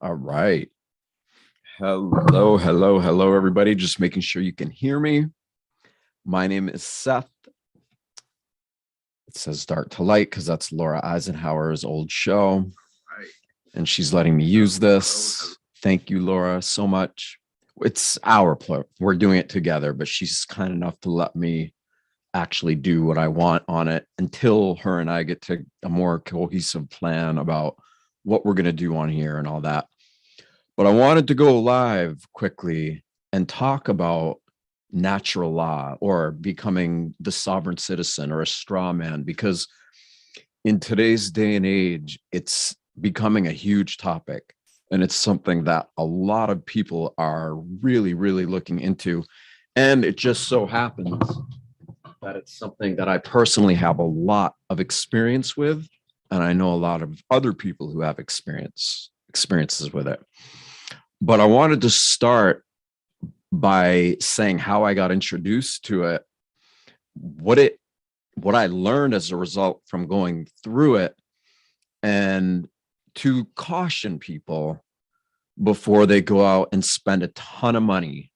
All right. Hello, hello, hello, everybody. Just making sure you can hear me. My name is Seth. It says Dark to Light because that's Laura Eisenhower's old show. Right. And she's letting me use this. Thank you, Laura, so much. It's our play. We're doing it together, but she's kind enough to let me actually do what I want on it until her and I get to a more cohesive plan about what we're going to do on here and all that. But I wanted to go live quickly and talk about natural law or becoming the sovereign citizen or a straw man, because in today's day and age, it's becoming a huge topic. And it's something that a lot of people are really, really looking into. And it just so happens that it's something that I personally have a lot of experience with. And I know a lot of other people who have experiences with it. But I wanted to start by saying how I got introduced to it, what I learned as a result from going through it, and to caution people before they go out and spend a ton of money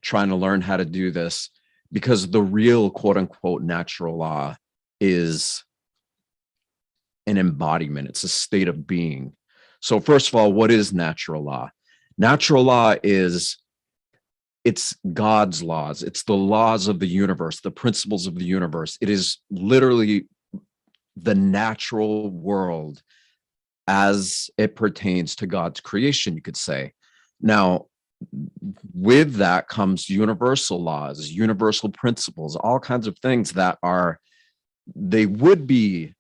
trying to learn how to do this, because the real quote unquote natural law is an embodiment. It's a state of being. So first of all, what is natural law? Natural law it's God's laws. It's the laws of the universe, the principles of the universe. It is literally the natural world as it pertains to God's creation, you could say. Now, with that comes universal laws, universal principles, all kinds of things that they would be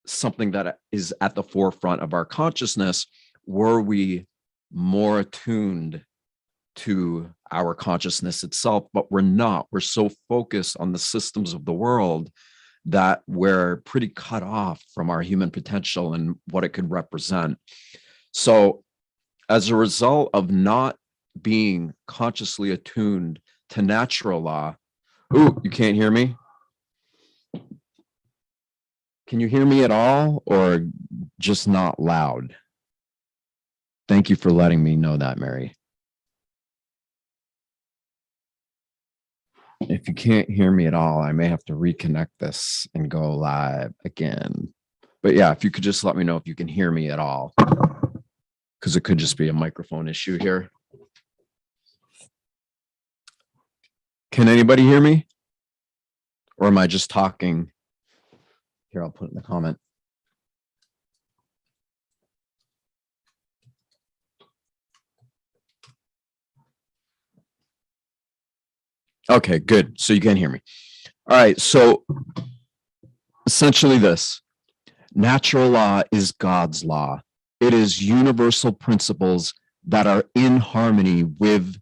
something that is at the forefront of our consciousness were we more attuned to our consciousness itself, but we're not. We're so focused on the systems of the world that we're pretty cut off from our human potential and what it could represent. So as a result of not being consciously attuned to natural law, ooh, you can't hear me? Can you hear me at all, or just not loud? Thank you for letting me know that, Mary. If you can't hear me at all, I may have to reconnect this and go live again. But yeah, if you could just let me know if you can hear me at all, because it could just be a microphone issue here. Can anybody hear me? Or am I just talking? Here, I'll put it in the comment. Okay, good. So you can hear me. All right. So essentially this, natural law is God's law. It is universal principles that are in harmony with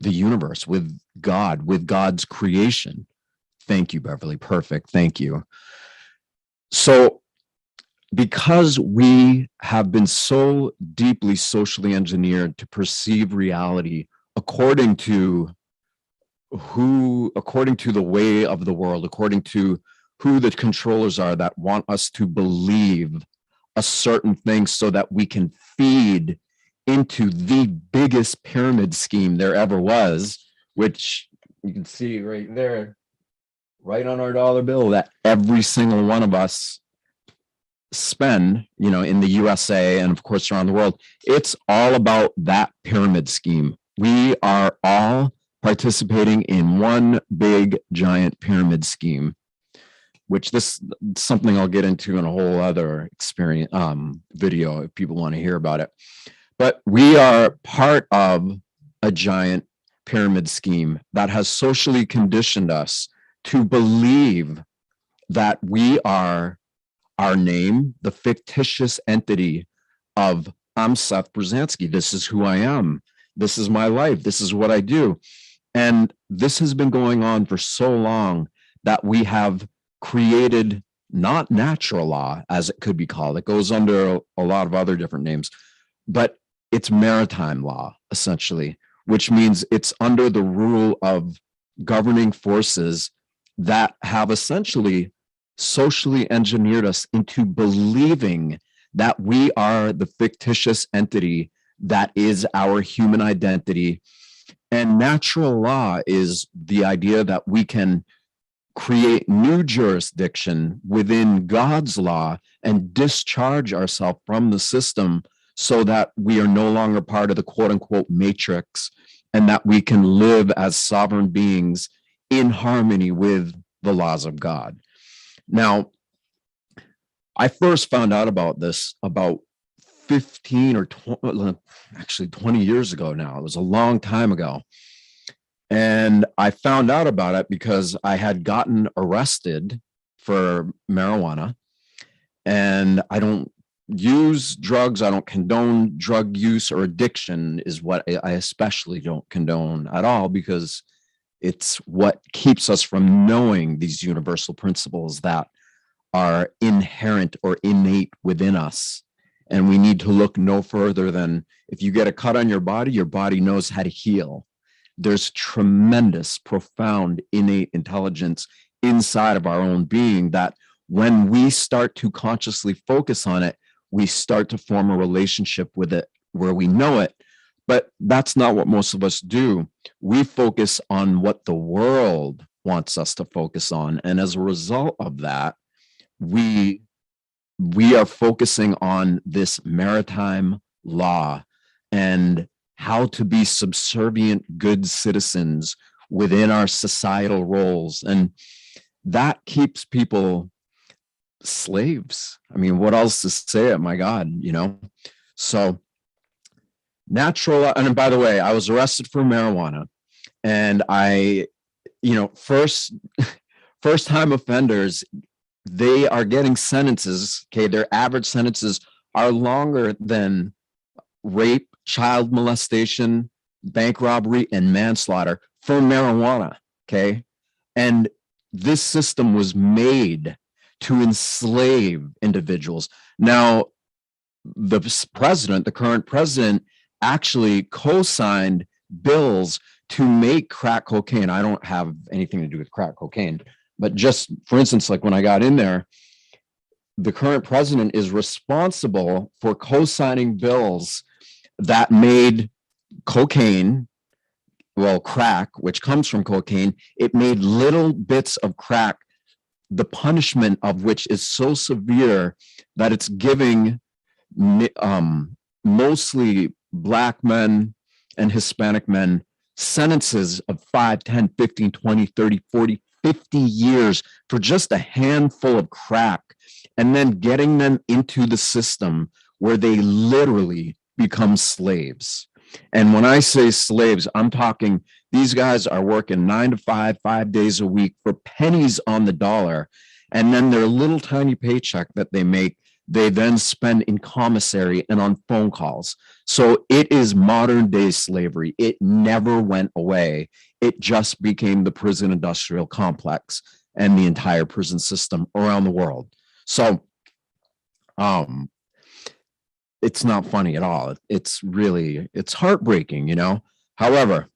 the universe, with God, with God's creation. Thank you, Beverly. Perfect. Thank you. So because we have been so deeply socially engineered to perceive reality according to the way of the world, according to who the controllers are that want us to believe a certain thing so that we can feed into the biggest pyramid scheme there ever was, which you can see right there, right on our dollar bill, that every single one of us spend, in the USA and of course around the world. It's all about that pyramid scheme. We are all participating in one big giant pyramid scheme, which this is something I'll get into in a whole other experience video if people want to hear about it. But we are part of a giant pyramid scheme that has socially conditioned us to believe that we are our name, the fictitious entity of I'm Seth Brzezinski. This is who I am. This is my life. This is what I do. And this has been going on for so long that we have created not natural law, as it could be called. It goes under a lot of other different names, but it's maritime law, essentially, which means it's under the rule of governing forces that have essentially socially engineered us into believing that we are the fictitious entity That is our human identity. And natural law is the idea that we can create new jurisdiction within God's law and discharge ourselves from the system so that we are no longer part of the quote unquote matrix, and that we can live as sovereign beings in harmony with the laws of God. Now, I first found out about this about 15 or 20, actually 20 years ago now. It was a long time ago. And I found out about it because I had gotten arrested for marijuana. And I don't use drugs. I don't condone drug use, or addiction is what I especially don't condone at all, because it's what keeps us from knowing these universal principles that are inherent or innate within us. And we need to look no further than, if you get a cut on your body knows how to heal. There's tremendous, profound, innate intelligence inside of our own being that when we start to consciously focus on it, we start to form a relationship with it where we know it. But that's not what most of us do. We focus on what the world wants us to focus on. And as a result of that, we are focusing on this maritime law and how to be subservient good citizens within our societal roles. And that keeps people slaves. I mean, what else to say it? My God, So natural, and by the way, I was arrested for marijuana, and first time offenders, they are getting sentences. Okay, their average sentences are longer than rape, child molestation, bank robbery, and manslaughter for marijuana. Okay, and this system was made to enslave individuals. Now, the current president, actually co-signed bills to make crack cocaine. I don't have anything to do with crack cocaine, but just for instance, like when I got in there, the current president is responsible for co-signing bills that made cocaine, crack, which comes from cocaine, it made little bits of crack, the punishment of which is so severe that it's giving mostly Black men and Hispanic men sentences of 5, 10, 15, 20, 30, 40, 50 years for just a handful of crack, and then getting them into the system where they literally become slaves. And when I say slaves, I'm talking these guys are working 9 to 5, 5 days a week for pennies on the dollar. And then their little tiny paycheck that they make, they then spend in commissary and on phone calls. So it is modern day slavery. It never went away. It just became the prison industrial complex and the entire prison system around the world. So it's not funny at all. It's heartbreaking, However,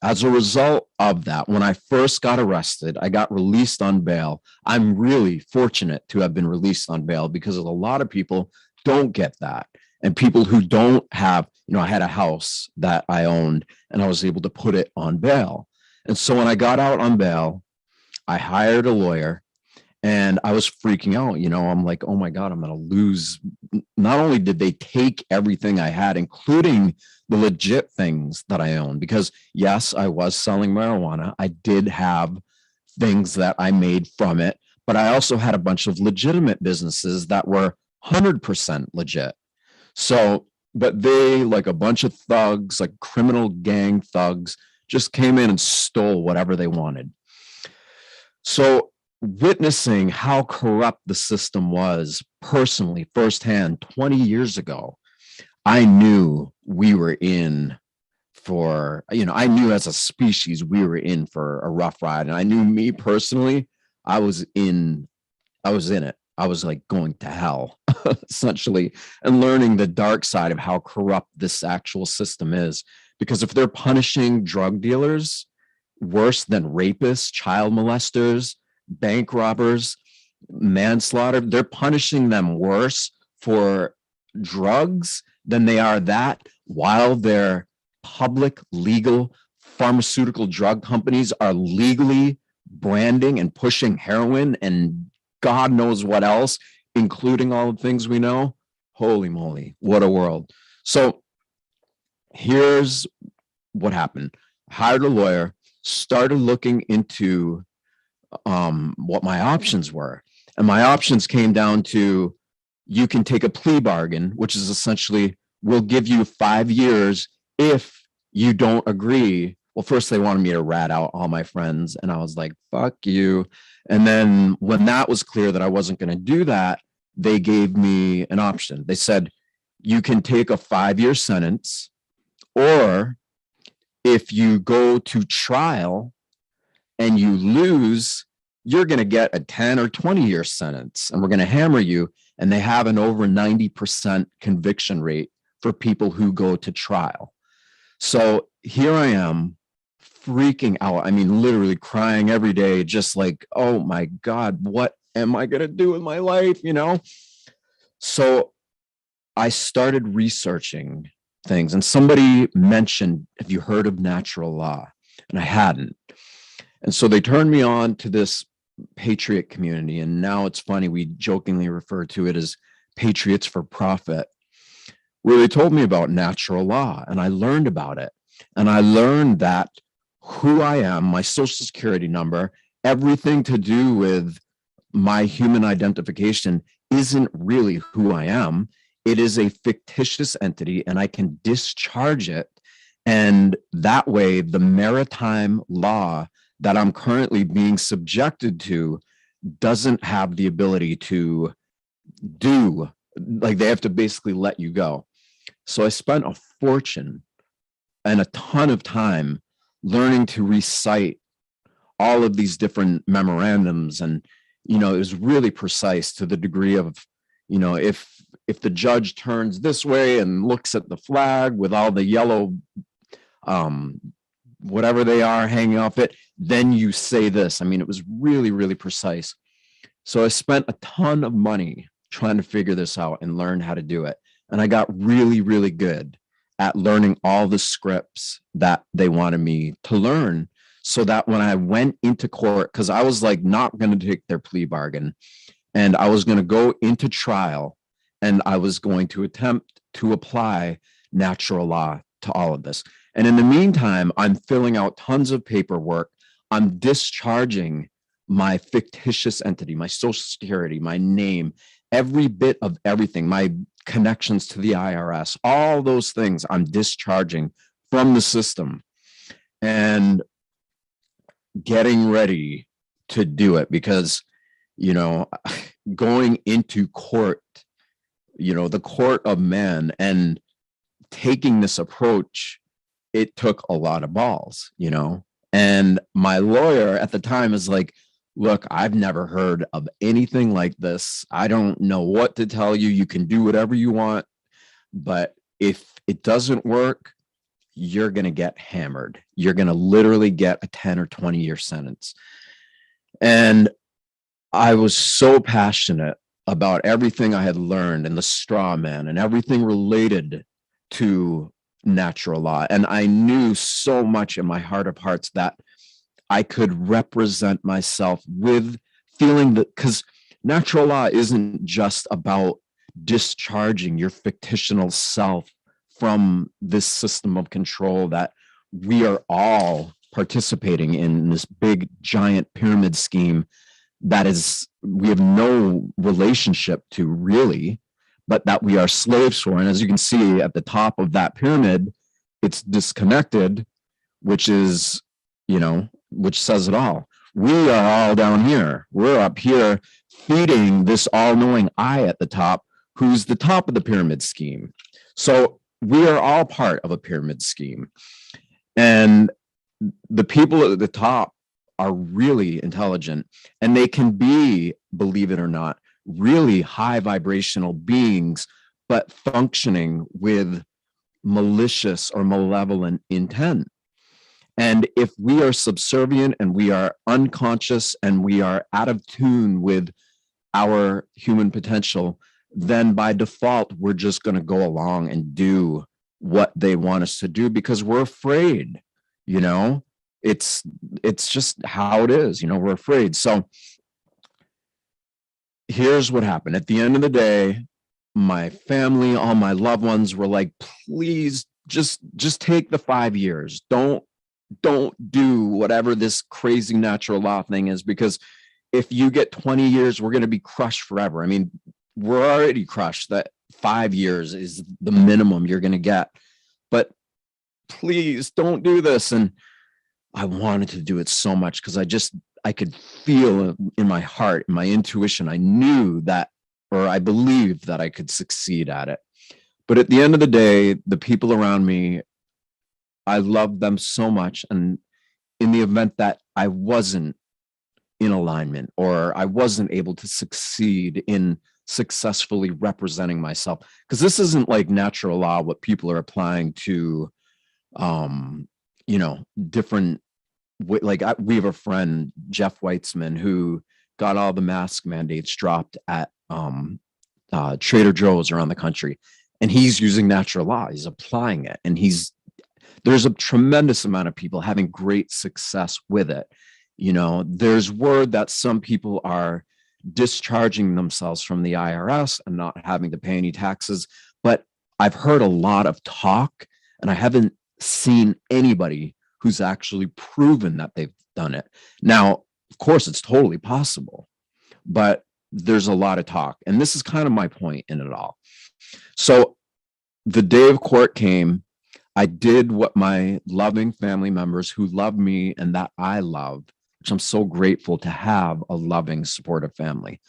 as a result of that, when I first got arrested, I got released on bail. I'm really fortunate to have been released on bail because a lot of people don't get that. And people who don't have, I had a house that I owned and I was able to put it on bail. And so when I got out on bail, I hired a lawyer and I was freaking out. I'm like, oh my God, I'm going to lose. Not only did they take everything I had, including the legit things that I owned, because yes, I was selling marijuana. I did have things that I made from it, but I also had a bunch of legitimate businesses that were 100% legit. So, but they, like a bunch of thugs, like criminal gang thugs, just came in and stole whatever they wanted. So witnessing how corrupt the system was personally, firsthand, 20 years ago, I knew we were in for, I knew as a species, we were in for a rough ride. And I knew me personally, I was in it. I was like going to hell, essentially, and learning the dark side of how corrupt this actual system is. Because if they're punishing drug dealers worse than rapists, child molesters, bank robbers, manslaughter, they're punishing them worse for drugs than they are that while their public legal pharmaceutical drug companies are legally branding and pushing heroin and God knows what else, including all the things we know. Holy moly, what a world. So here's what happened. I hired a lawyer, started looking into what my options were. And my options came down to, you can take a plea bargain, which is essentially, we'll give you 5 years if you don't agree. Well, first they wanted me to rat out all my friends, and I was like, fuck you. And then when that was clear that I wasn't going to do that, they gave me an option. They said, you can take a 5-year sentence, or if you go to trial and you lose, you're going to get a 10 or 20-year sentence, and we're going to hammer you. And they have an over 90% conviction rate for people who go to trial. So here I am, freaking out. I mean, literally crying every day, just like, oh my God, what am I going to do with my life? You know? So I started researching things, and somebody mentioned, have you heard of natural law? And I hadn't. And so they turned me on to this patriot community. And now it's funny, we jokingly refer to it as Patriots for Profit, where they told me about natural law, and I learned about it. And I learned that who I am, my social security number, everything to do with my human identification isn't really who I am. It is a fictitious entity, and I can discharge it. And that way, the maritime law that I'm currently being subjected to doesn't have the ability to do, like, they have to basically let you go. So I spent a fortune and a ton of time learning to recite all of these different memorandums. And, you know, it was really precise to the degree of, you know, if the judge turns this way and looks at the flag with all the yellow, whatever they are hanging off it, then you say this. I mean, it was really, really precise. So I spent a ton of money trying to figure this out and learn how to do it. And I got really, really good at learning all the scripts that they wanted me to learn, so that when I went into court, because I was like not going to take their plea bargain, and I was going to go into trial, and I was going to attempt to apply natural law to all of this. And in the meantime, I'm filling out tons of paperwork. I'm discharging my fictitious entity, my social security, my name, every bit of everything, my connections to the IRS, all those things I'm discharging from the system and getting ready to do it. Because, you know, going into court, you know, the court of man, and taking this approach, it took a lot of balls, you know. And my lawyer at the time is like, look, I've never heard of anything like this. I don't know what to tell you. You can do whatever you want, but if it doesn't work, you're going to get hammered. You're going to literally get a 10 or 20-year sentence. And I was so passionate about everything I had learned, and the straw man, and everything related to natural law. And I knew so much in my heart of hearts that I could represent myself with feeling that, because natural law isn't just about discharging your fictional self from this system of control that we are all participating in, this big giant pyramid scheme that is, we have no relationship to really, but that we are slaves for. And as you can see at the top of that pyramid, it's disconnected, which is, you know, which says it all. We are all down here. We're up here feeding this all-knowing I at the top, who's the top of the pyramid scheme. So we are all part of a pyramid scheme. And the people at the top are really intelligent, and they can be, believe it or not, really high vibrational beings, but functioning with malicious or malevolent intent. And if we are subservient and we are unconscious and we are out of tune with our human potential, then by default, we're just going to go along and do what they want us to do because we're afraid, you know, it's just how it is, you know, we're afraid. So here's what happened. At the end of the day, my family, all my loved ones were like, please just take the 5 years. Don't do whatever this crazy natural law thing is, because if you get 20 years, we're going to be crushed forever. I mean, we're already crushed. That 5 years is the minimum you're going to get. But please don't do this. And I wanted to do it so much because I could feel in my heart, in my intuition, I knew that, or I believed that I could succeed at it. But at the end of the day, the people around me, I loved them so much. And in the event that I wasn't in alignment or I wasn't able to succeed in successfully representing myself, because this isn't like natural law, what people are applying to, you know, different, like we have a friend, Jeff Weitzman, who got all the mask mandates dropped at Trader Joe's around the country. And he's using natural law, he's applying it. And there's a tremendous amount of people having great success with it. You know, there's word that some people are discharging themselves from the IRS and not having to pay any taxes. But I've heard a lot of talk, and I haven't seen anybody who's actually proven that they've done it. Now, of course, it's totally possible, but there's a lot of talk. And this is kind of my point in it all. So the day of court came, I did what my loving family members who love me and that I love, which I'm so grateful to have a loving, supportive family,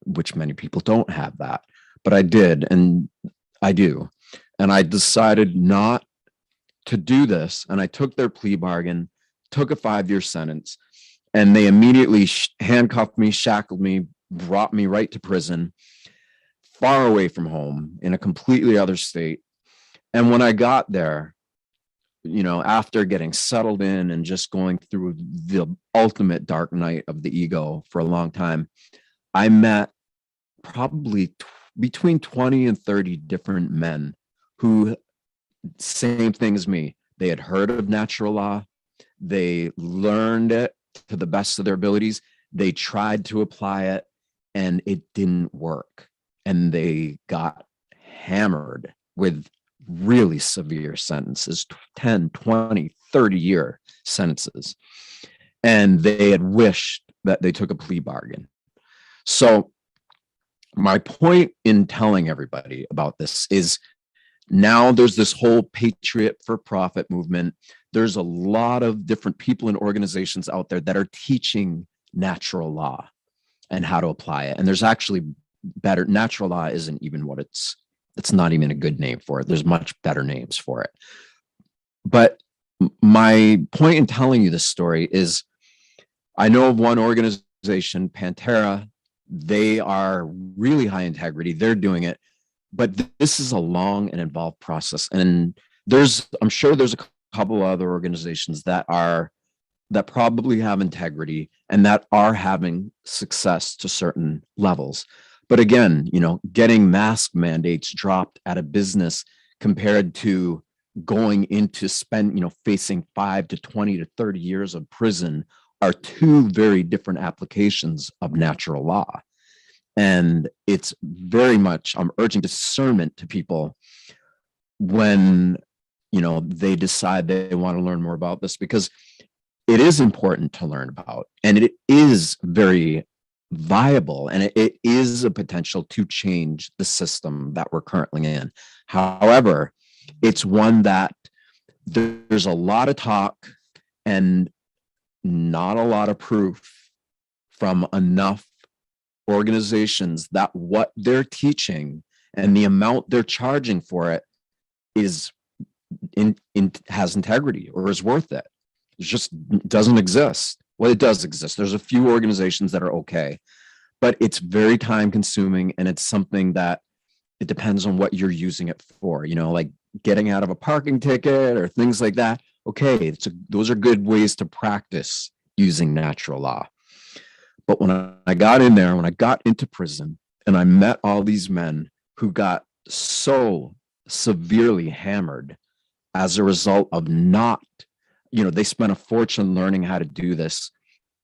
which many people don't have that, but I did, and I do. And I decided not to do this. And I took their plea bargain, took a 5-year sentence, and they immediately handcuffed me, shackled me, brought me right to prison, far away from home in a completely other state. And when I got there, you know, after getting settled in and just going through the ultimate dark night of the ego for a long time, I met probably between 20 and 30 different men who, same thing as me, they had heard of natural law, they learned it to the best of their abilities, they tried to apply it, and it didn't work. And they got hammered with really severe sentences, 10, 20, 30-year sentences. And they had wished that they took a plea bargain. So my point in telling everybody about this is now there's this whole patriot for profit movement. There's a lot of different people and organizations out there that are teaching natural law and how to apply it. And there's actually better, natural law isn't even what it's not even a good name for it. There's much better names for it. But my point in telling you this story is I know of one organization, Pantera, they are really high integrity. They're doing it, but this is a long and involved process. And I'm sure there's a couple other organizations that probably have integrity and that are having success to certain levels. But again, you know, getting mask mandates dropped at a business compared to going into facing 5 to 20 to 30 years of prison are two very different applications of natural law. And it's very much, I'm urging discernment to people when, you know, they decide they want to learn more about this, because it is important to learn about, and it is very viable, and it is a potential to change the system that we're currently in. However, it's one that there's a lot of talk and not a lot of proof from enough organizations that what they're teaching and the amount they're charging for it is has integrity or is worth it. It just doesn't exist. Well, it does exist. There's a few organizations that are okay, but it's very time consuming, and it's something that it depends on what you're using it for, you know, like getting out of a parking ticket or things like that. Okay, those are good ways to practice using natural law. But when I got in there, when I got into prison, and I met all these men who got so severely hammered as a result of not, they spent a fortune learning how to do this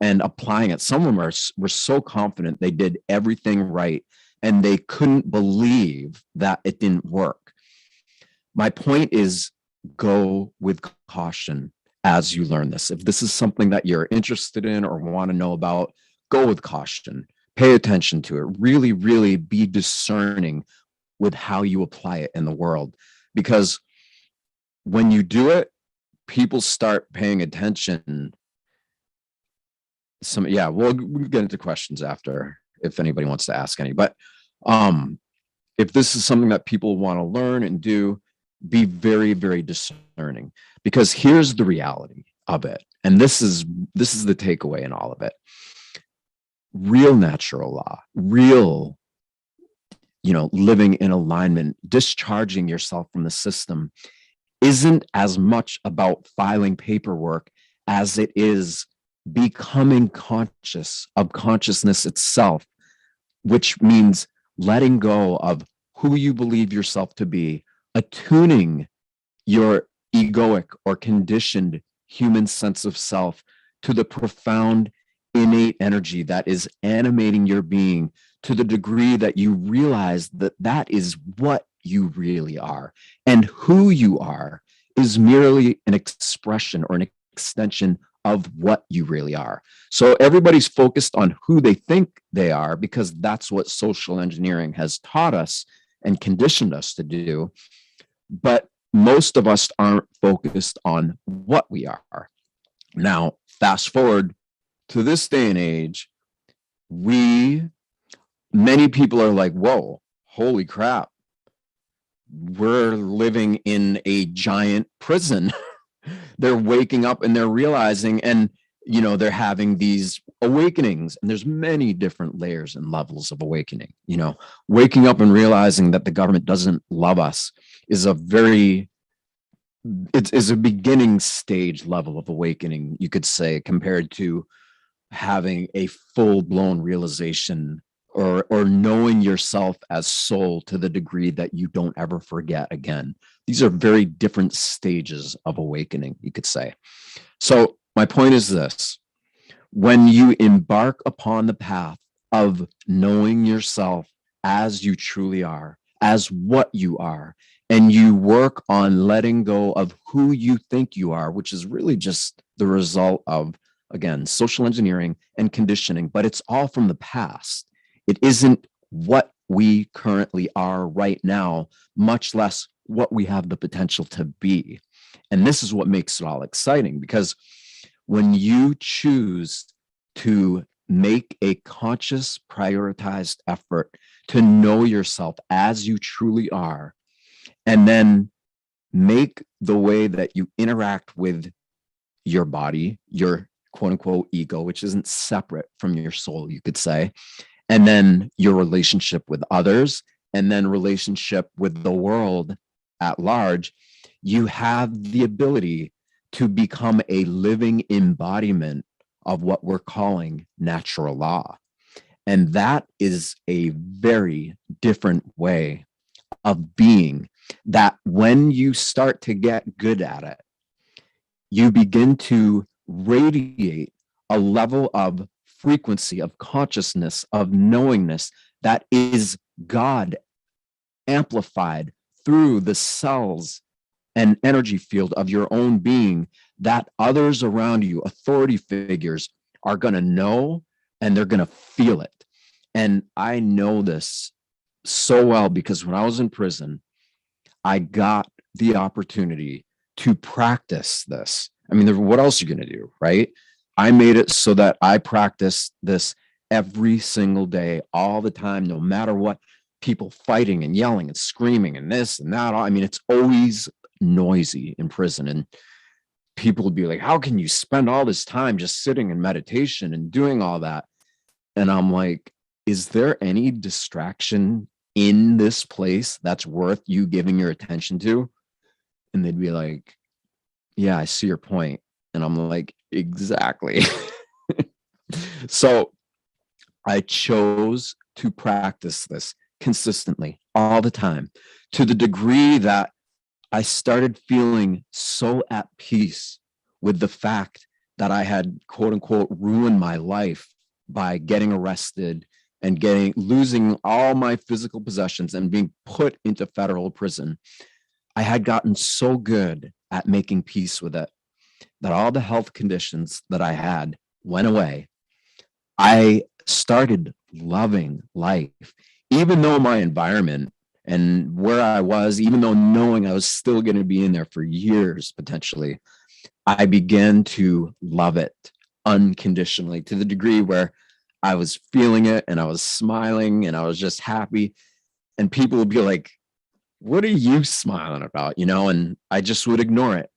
and applying it. Some of them were so confident they did everything right, and they couldn't believe that it didn't work. My point is, go with caution as you learn this. If this is something that you're interested in or want to know about, go with caution. Pay attention to it. Really, really be discerning with how you apply it in the world. Because when you do it, people start paying attention. We'll get into questions after if anybody wants to ask any. But if this is something that people want to learn and do, be very, very discerning, because here's the reality of it. And this is the takeaway in all of it. Real natural law, real, living in alignment, discharging yourself from the system isn't as much about filing paperwork as it is becoming conscious of consciousness itself, which means letting go of who you believe yourself to be, attuning your egoic or conditioned human sense of self to the profound innate energy that is animating your being, to the degree that you realize that that is what you really are. And who you are is merely an expression or an extension of what you really are. So everybody's focused on who they think they are, because that's what social engineering has taught us and conditioned us to do. But most of us aren't focused on what we are. Now, fast forward to this day and age, many people are like, whoa, holy crap, we're living in a giant prison. They're waking up and they're realizing, and they're having these awakenings, and there's many different layers and levels of awakening. Waking up and realizing that the government doesn't love us is a beginning stage level of awakening, you could say, compared to having a full-blown realization or knowing yourself as soul to the degree that you don't ever forget again. These are very different stages of awakening, you could say. So my point is this: when you embark upon the path of knowing yourself as you truly are, as what you are, and you work on letting go of who you think you are, which is really just the result of, again, social engineering and conditioning, but it's all from the past. It isn't what we currently are right now, much less what we have the potential to be. And this is what makes it all exciting, because when you choose to make a conscious, prioritized effort to know yourself as you truly are, and then make the way that you interact with your body, your quote unquote ego, which isn't separate from your soul, you could say, and then your relationship with others, and then relationship with the world at large, you have the ability to become a living embodiment of what we're calling natural law. And that is a very different way of being, that when you start to get good at it, you begin to radiate a level of frequency, of consciousness, of knowingness that is God amplified through the cells and energy field of your own being, that others around you, authority figures, are going to know, and they're going to feel it. And I know this so well, because when I was in prison, I got the opportunity to practice this. I mean, what else are you going to do, right? I made it so that I practice this every single day, all the time, no matter what. People fighting and yelling and screaming and this and that. I mean, it's always noisy in prison, and people would be like, how can you spend all this time just sitting in meditation and doing all that? And I'm like, is there any distraction in this place that's worth you giving your attention to? And they'd be like, yeah, I see your point. And I'm like, exactly. So I chose to practice this consistently all the time, to the degree that I started feeling so at peace with the fact that I had, quote unquote, ruined my life by getting arrested and losing all my physical possessions and being put into federal prison. I had gotten so good at making peace with it that all the health conditions that I had went away. I started loving life, even though my environment and where I was, even though knowing I was still going to be in there for years potentially, I began to love it unconditionally, to the degree where I was feeling it and I was smiling and I was just happy. And people would be like, what are you smiling about? And I just would ignore it.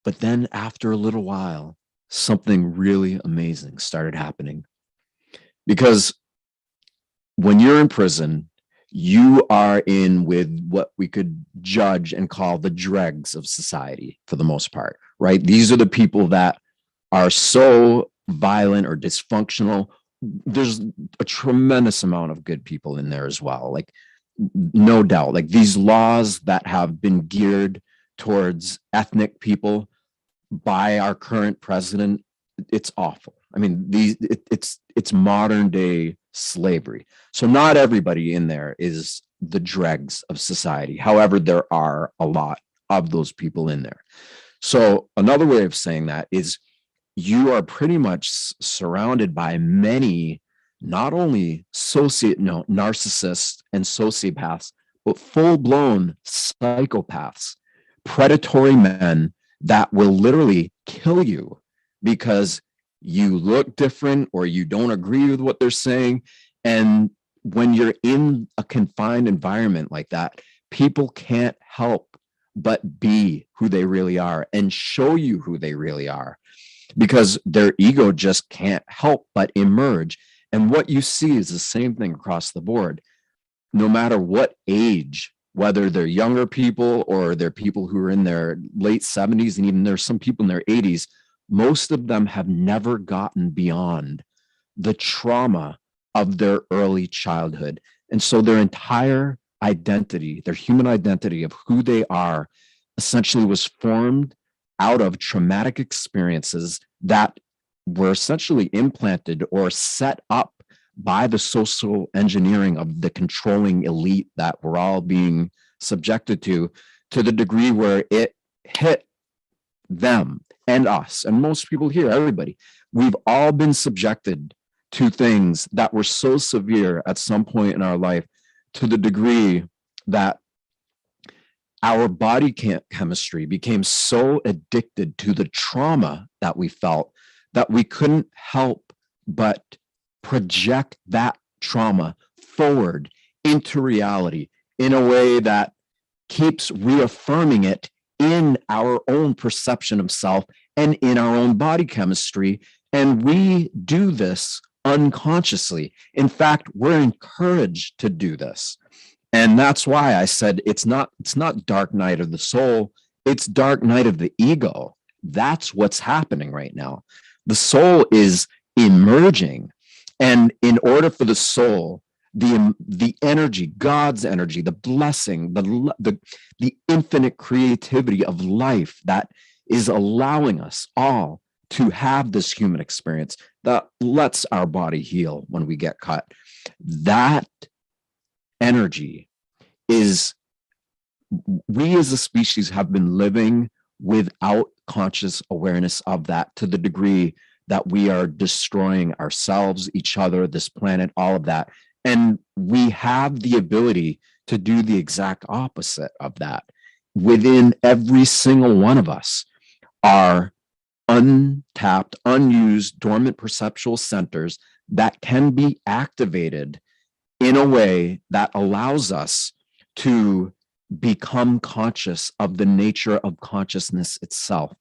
But then after a little while, something really amazing started happening. Because when you're in prison, you are in with what we could judge and call the dregs of society for the most part, right? These are the people that are so violent or dysfunctional. There's a tremendous amount of good people in there as well. Like, no doubt, like these laws that have been geared towards ethnic people by our current president, it's awful. I mean, it's modern day slavery. So not everybody in there is the dregs of society. However, there are a lot of those people in there. So another way of saying that is you are pretty much surrounded by many, not only narcissists and sociopaths, but full-blown psychopaths, predatory men that will literally kill you because you look different or you don't agree with what they're saying. And when you're in a confined environment like that, people can't help but be who they really are and show you who they really are, because their ego just can't help but emerge. And what you see is the same thing across the board, no matter what age, whether they're younger people or they're people who are in their late 70s, and even there's some people in their 80s, most of them have never gotten beyond the trauma of their early childhood. And so their entire identity, their human identity of who they are, essentially was formed out of traumatic experiences that were essentially implanted or set up by the social engineering of the controlling elite that we're all being subjected to the degree where it hit them and us and most people here, everybody. We've all been subjected to things that were so severe at some point in our life, to the degree that our body chemistry became so addicted to the trauma that we felt that we couldn't help but project that trauma forward into reality in a way that keeps reaffirming it in our own perception of self and in our own body chemistry. And we do this unconsciously. In fact, we're encouraged to do this. And that's why I said it's not dark night of the soul, it's dark night of the ego. That's what's happening right now. The soul is emerging. And in order for the soul, the energy, God's energy, the blessing, the infinite creativity of life that is allowing us all to have this human experience that lets our body heal when we get cut, that energy is, we as a species have been living without conscious awareness of that, to the degree that we are destroying ourselves, each other, this planet, all of that. And we have the ability to do the exact opposite of that. Within every single one of us are untapped, unused, dormant perceptual centers that can be activated in a way that allows us to become conscious of the nature of consciousness itself.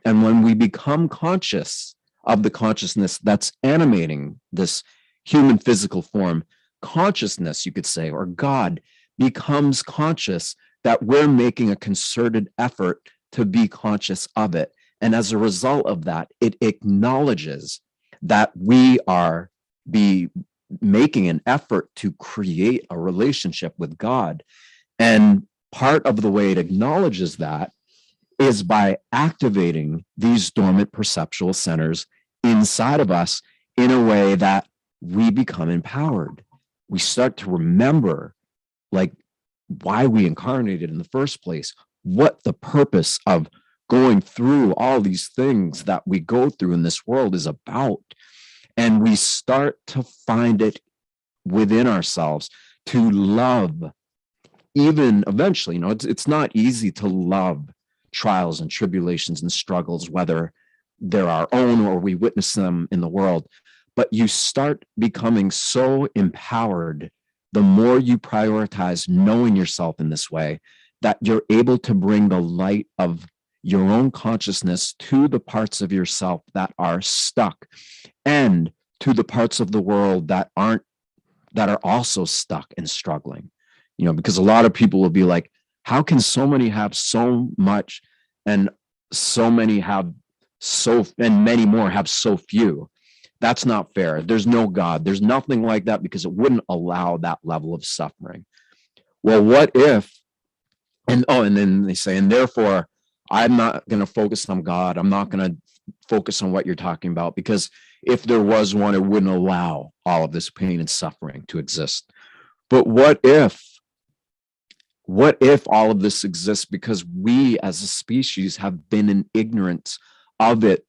And when we become conscious of the consciousness that's animating this human physical form, consciousness, you could say, or God, becomes conscious that we're making a concerted effort to be conscious of it. And as a result of that, it acknowledges that we are making an effort to create a relationship with God. And part of the way it acknowledges that is by activating these dormant perceptual centers inside of us in a way that we become empowered. We start to remember, like, why we incarnated in the first place, what the purpose of going through all these things that we go through in this world is about. And we start to find it within ourselves to love, even eventually. It's not easy to love trials and tribulations and struggles, whether they're our own or we witness them in the world. But you start becoming so empowered the more you prioritize knowing yourself in this way, that you're able to bring the light of your own consciousness to the parts of yourself that are stuck, and to the parts of the world that are also stuck and struggling. Because a lot of people will be like, how can so many have so much and so many have and many more have so few? That's not fair. There's no God. There's nothing like that, because it wouldn't allow that level of suffering. Well, what if, and then they say, and therefore, I'm not going to focus on God. I'm not going to focus on what you're talking about, because if there was one, it wouldn't allow all of this pain and suffering to exist. But what if all of this exists because we as a species have been in ignorance of it,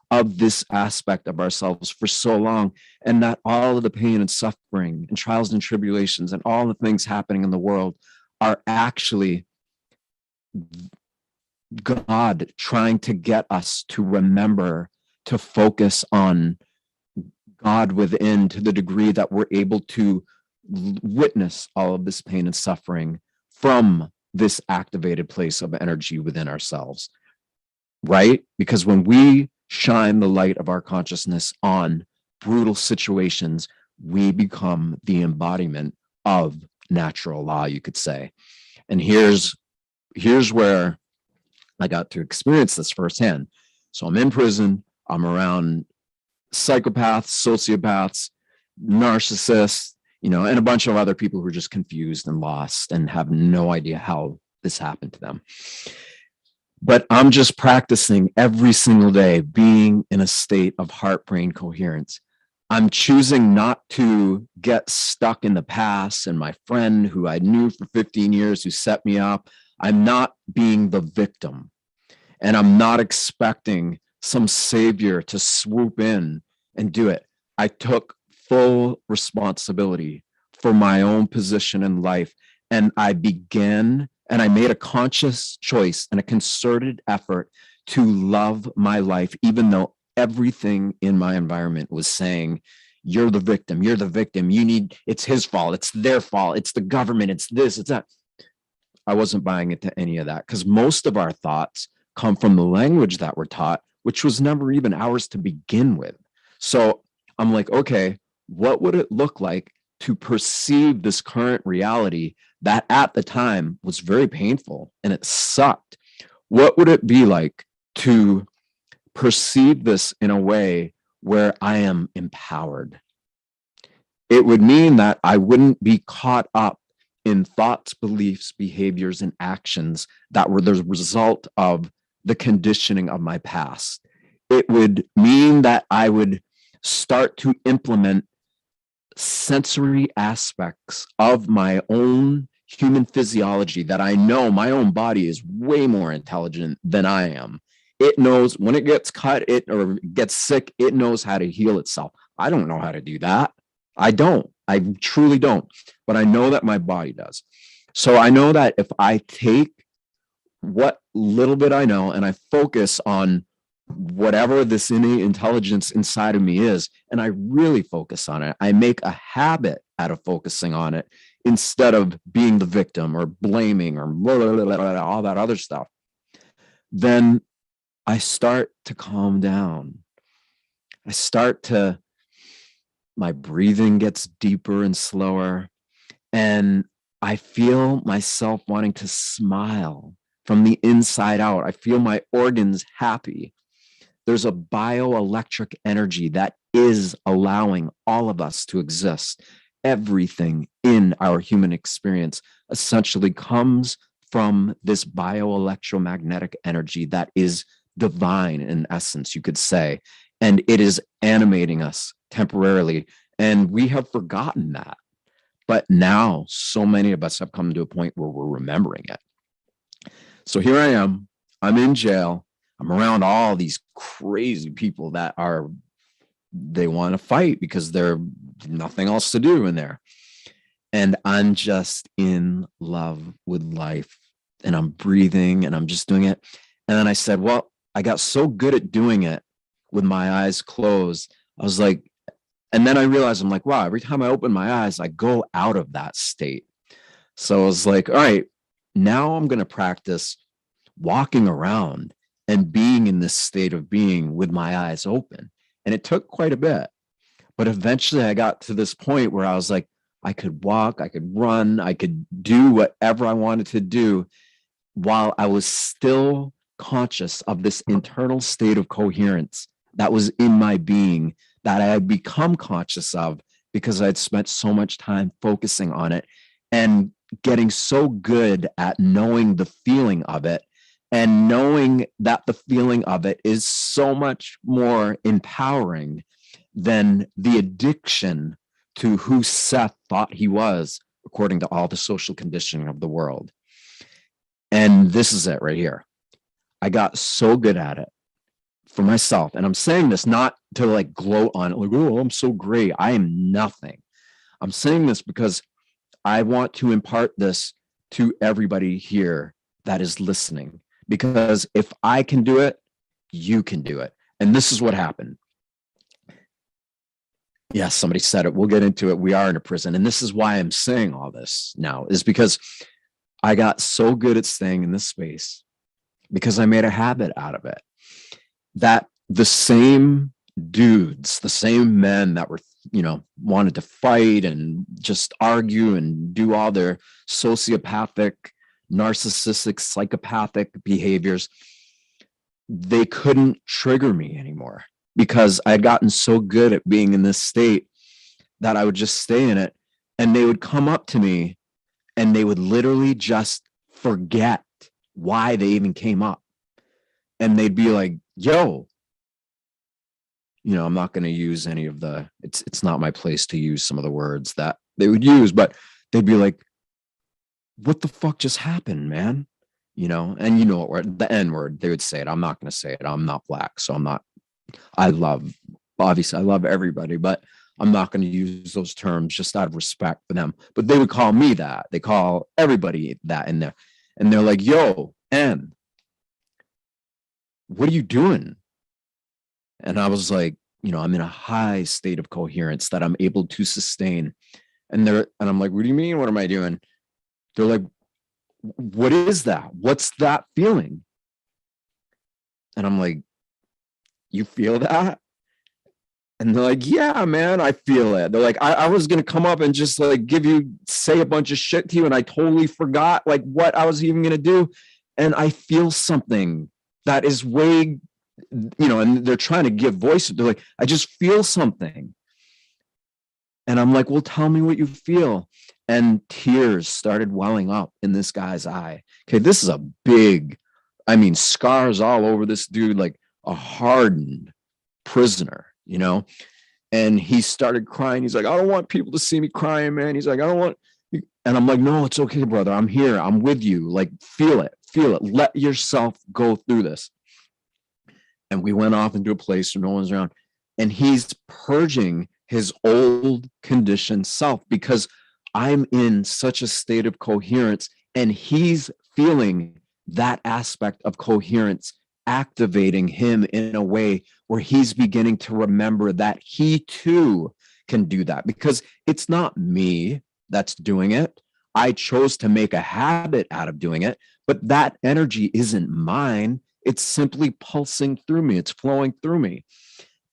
of this aspect of ourselves for so long, and that all of the pain and suffering and trials and tribulations and all the things happening in the world are actually God trying to get us to remember to focus on God within, to the degree that we're able to witness all of this pain and suffering from this activated place of energy within ourselves, right? Because when we shine the light of our consciousness on brutal situations, we become the embodiment of natural law, you could say. And here's where I got to experience this firsthand. So I'm in prison, I'm around psychopaths, sociopaths, narcissists, and a bunch of other people who are just confused and lost and have no idea how this happened to them. But I'm just practicing every single day being in a state of heart-brain coherence. I'm choosing not to get stuck in the past and my friend who I knew for 15 years who set me up. I'm not being the victim, and I'm not expecting some savior to swoop in and do it. I took full responsibility for my own position in life, and I made a conscious choice and a concerted effort to love my life, even though everything in my environment was saying, you're the victim, it's his fault, it's their fault, it's the government, it's this, it's that. I wasn't buying into any of that, because most of our thoughts come from the language that we're taught, which was never even ours to begin with. So I'm like, okay, what would it look like to perceive this current reality that at the time was very painful and it sucked? What would it be like to perceive this in a way where I am empowered? It would mean that I wouldn't be caught up in thoughts, beliefs, behaviors, and actions that were the result of the conditioning of my past. It would mean that I would start to implement sensory aspects of my own human physiology that I know my own body is way more intelligent than I am. It knows when it gets cut or gets sick, it knows how to heal itself. I don't know how to do that. I truly don't, but I know that my body does. So I know that if I take what little bit I know and I focus on whatever this innate intelligence inside of me is, and I really focus on it, I make a habit out of focusing on it instead of being the victim or blaming or blah, blah, blah, blah, all that other stuff, then I start to calm down. My breathing gets deeper and slower, and I feel myself wanting to smile from the inside out. I feel my organs happy. There's a bioelectric energy that is allowing all of us to exist. Everything in our human experience essentially comes from this bioelectromagnetic energy that is divine in essence, you could say. And it is animating us temporarily. And we have forgotten that. But now so many of us have come to a point where we're remembering it. So here I am. I'm in jail. I'm around all these crazy people that they want to fight because there's nothing else to do in there. And I'm just in love with life, and I'm breathing and I'm just doing it. And then I said, well, I got so good at doing it with my eyes closed. I was like, and then I realized, I'm like, wow, every time I open my eyes, I go out of that state. So I was like, all right, now I'm going to practice walking around and being in this state of being with my eyes open. And it took quite a bit. But eventually I got to this point where I was like, I could walk, I could run, I could do whatever I wanted to do while I was still conscious of this internal state of coherence that was in my being, that I had become conscious of because I'd spent so much time focusing on it and getting so good at knowing the feeling of it, and knowing that the feeling of it is so much more empowering than the addiction to who Seth thought he was, according to all the social conditioning of the world. And this is it right here. I got so good at it for myself. And I'm saying this not to like gloat on it, like, oh, I'm so great. I am nothing. I'm saying this because I want to impart this to everybody here that is listening. Because if I can do it, you can do it. And this is what happened. Yes, somebody said it. We'll get into it. We are in a prison. And this is why I'm saying all this now, is because I got so good at staying in this space because I made a habit out of it, that the same dudes, the same men that were, wanted to fight and just argue and do all their sociopathic, narcissistic, psychopathic behaviors, they couldn't trigger me anymore because I had gotten so good at being in this state that I would just stay in it. And they would come up to me and they would literally just forget why they even came up. And they'd be like, yo, I'm not going to use any of it's not my place to use some of the words that they would use, but they'd be like, what the fuck just happened, man? And the N word, they would say it. I'm not going to say it. I'm not black. So obviously I love everybody, but I'm not going to use those terms just out of respect for them. But they would call me that. They call everybody that in there. And they're like, yo, N, what are you doing? And I was like, I'm in a high state of coherence that I'm able to sustain. And I'm like, what do you mean? What am I doing? They're like, what is that? What's that feeling? And I'm like, you feel that? And they're like, yeah, man, I feel it. They're like, I was going to come up and just like say a bunch of shit to you. And I totally forgot like what I was even going to do. And I feel something that is way, and they're trying to give voice. They're like, I just feel something. And I'm like, well, tell me what you feel. And tears started welling up in this guy's eye. Okay, this is a big, scars all over this dude, like a hardened prisoner, And he started crying. He's like, I don't want people to see me crying, man. He's like, I don't want. And I'm like, no, it's okay, brother. I'm here. I'm with you. Like, feel it. Let yourself go through this. And we went off into a place where no one's around. And he's purging his old conditioned self because I'm in such a state of coherence, and he's feeling that aspect of coherence activating him in a way where he's beginning to remember that he too can do that, because it's not me that's doing it. I chose to make a habit out of doing it, but that energy isn't mine. It's simply pulsing through me. It's flowing through me.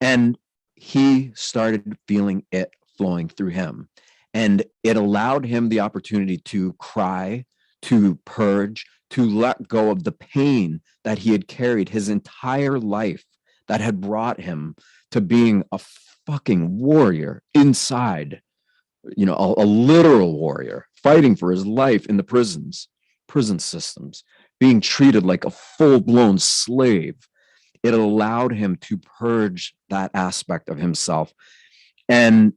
And he started feeling it flowing through him. And it allowed him the opportunity to cry, to purge, to let go of the pain that he had carried his entire life that had brought him to being a fucking warrior inside, a literal warrior fighting for his life in the prison systems, being treated like a full-blown slave. It allowed him to purge that aspect of himself. And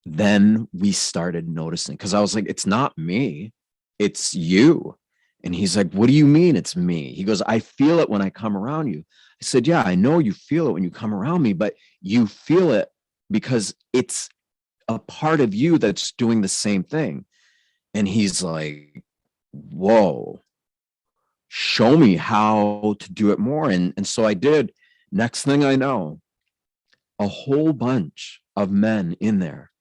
then we started noticing, because I was like, it's not me, it's you. And he's like, what do you mean it's me? He goes, I feel it when I come around you. I said, yeah, I know you feel it when you come around me, but you feel it because it's a part of you that's doing the same thing. And he's like, whoa, show me how to do it more. And so I did. Next thing I know, a whole bunch of men in there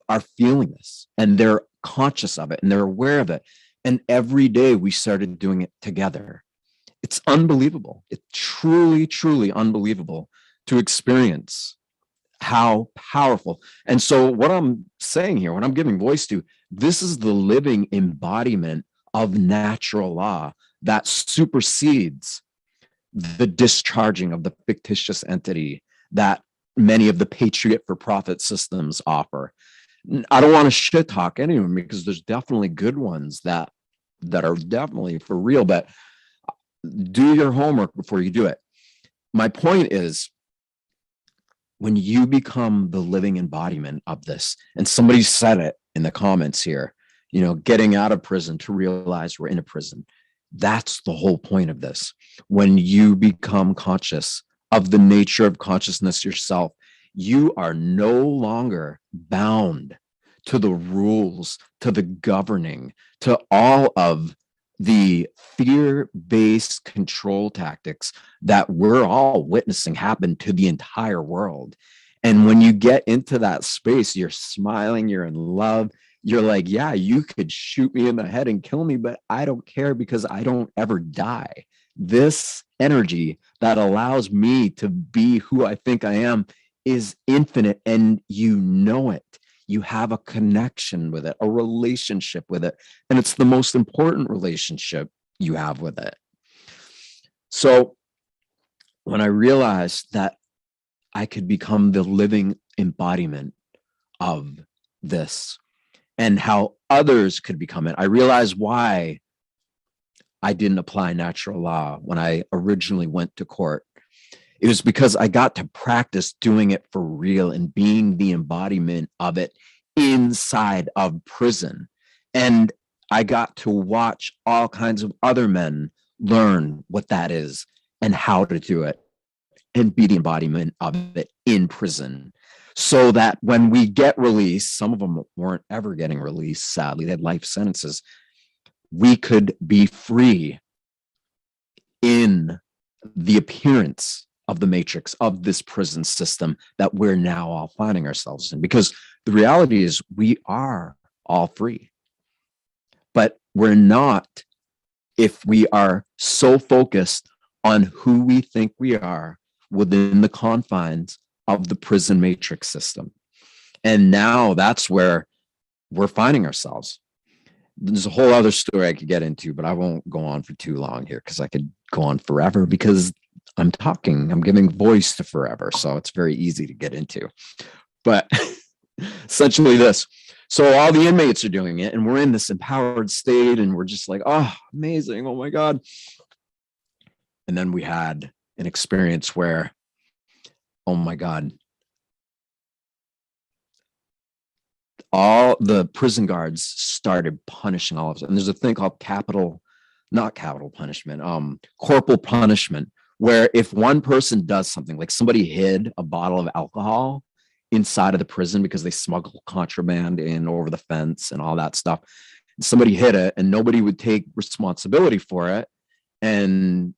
are feeling this, and they're conscious of it, and they're aware of it. And every day we started doing it together. It's unbelievable. It's truly, truly unbelievable to experience how powerful. And so what I'm saying here, what I'm giving voice to, this is the living embodiment of natural law that supersedes the discharging of the fictitious entity that many of the patriot for profit systems offer. I don't want to shit talk anyone, because there's definitely good ones that are definitely for real, but do your homework before you do it. My point is, when you become the living embodiment of this, and somebody said it in the comments here, getting out of prison to realize we're in a prison. That's the whole point of this. When you become conscious of the nature of consciousness yourself, you are no longer bound to the rules, to the governing, to all of the fear-based control tactics that we're all witnessing happen to the entire world. And when you get into that space, you're smiling, you're in love, you're like, yeah, you could shoot me in the head and kill me, but I don't care, because I don't ever die. This energy that allows me to be who I think I am is infinite, and you know it. You have a connection with it, a relationship with it, and it's the most important relationship you have with it. So when I realized that I could become the living embodiment of this, and how others could become it, I realized why I didn't apply natural law when I originally went to court. It was because I got to practice doing it for real and being the embodiment of it inside of prison. And I got to watch all kinds of other men learn what that is and how to do it and be the embodiment of it in prison. So that when we get released, some of them weren't ever getting released, sadly, they had life sentences, we could be free in the appearance of the matrix of this prison system that we're now all finding ourselves in. Because the reality is we are all free, but we're not if we are so focused on who we think we are within the confines of the prison matrix system. And now that's where we're finding ourselves. There's a whole other story I could get into, but I won't go on for too long here, because I could go on forever, because I'm giving voice to forever. So it's very easy to get into. But essentially this. So all the inmates are doing it, and we're in this empowered state, and we're just like, oh, amazing. Oh my God. And then we had an experience where, oh my God, all the prison guards started punishing all of us. And there's a thing called corporal punishment, where if one person does something, like somebody hid a bottle of alcohol inside of the prison because they smuggled contraband in over the fence and all that stuff, somebody hid it and nobody would take responsibility for it. And,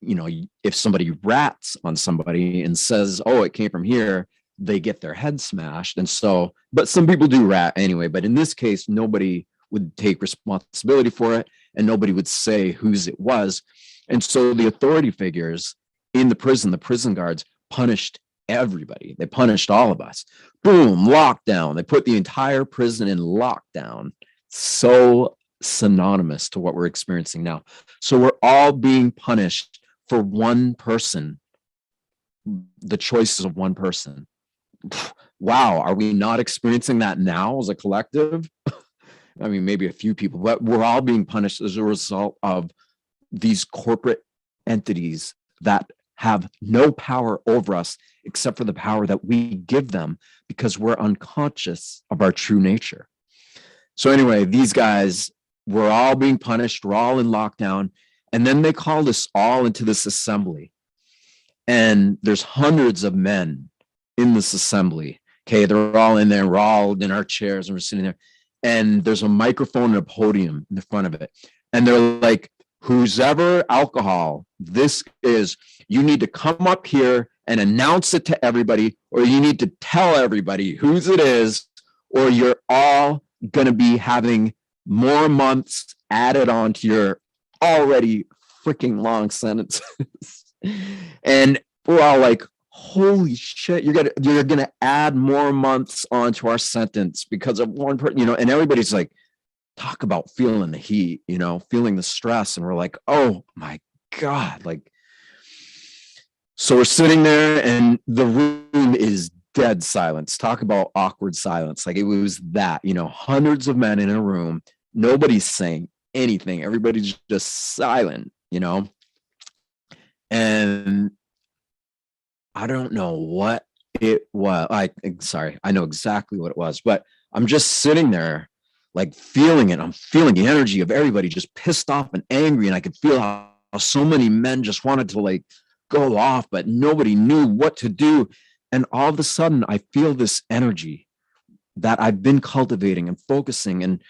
if somebody rats on somebody and says, oh, it came from here, they get their head smashed. And so, but some people do rat anyway, but in this case, nobody would take responsibility for it and nobody would say whose it was. And so the authority figures in the prison guards punished everybody. They punished all of us. Boom, lockdown. They put the entire prison in lockdown. So synonymous to what we're experiencing now. So we're all being punished for one person the choices of one person. Wow, are we not experiencing that now as a collective? I mean, maybe a few people, but we're all being punished as a result of these corporate entities that have no power over us except for the power that we give them because we're unconscious of our true nature. So anyway, these guys, we're all being punished. We're all in lockdown. And then they called us all into this assembly. And there's hundreds of men in this assembly. Okay, they're all in there. We're all in our chairs and we're sitting there. And there's a microphone and a podium in the front of it. And they're like, who's ever alcohol, this is, you need to come up here and announce it to everybody, or you need to tell everybody whose it is, or you're all going to be having more months added on to your already freaking long sentences. And we're all like, holy shit, you're gonna add more months onto our sentence because of one person, and everybody's like, talk about feeling the heat, feeling the stress. And we're like, oh my God. Like, so we're sitting there and the room is dead silence. Talk about awkward silence. Like it was that, hundreds of men in a room, nobody's saying anything. Everybody's just silent, and I don't know what it was. Sorry, I know exactly what it was, but I'm just sitting there like feeling it. I'm feeling the energy of everybody just pissed off and angry. And I could feel how so many men just wanted to like go off, but nobody knew what to do. And all of a sudden I feel this energy that I've been cultivating and focusing, and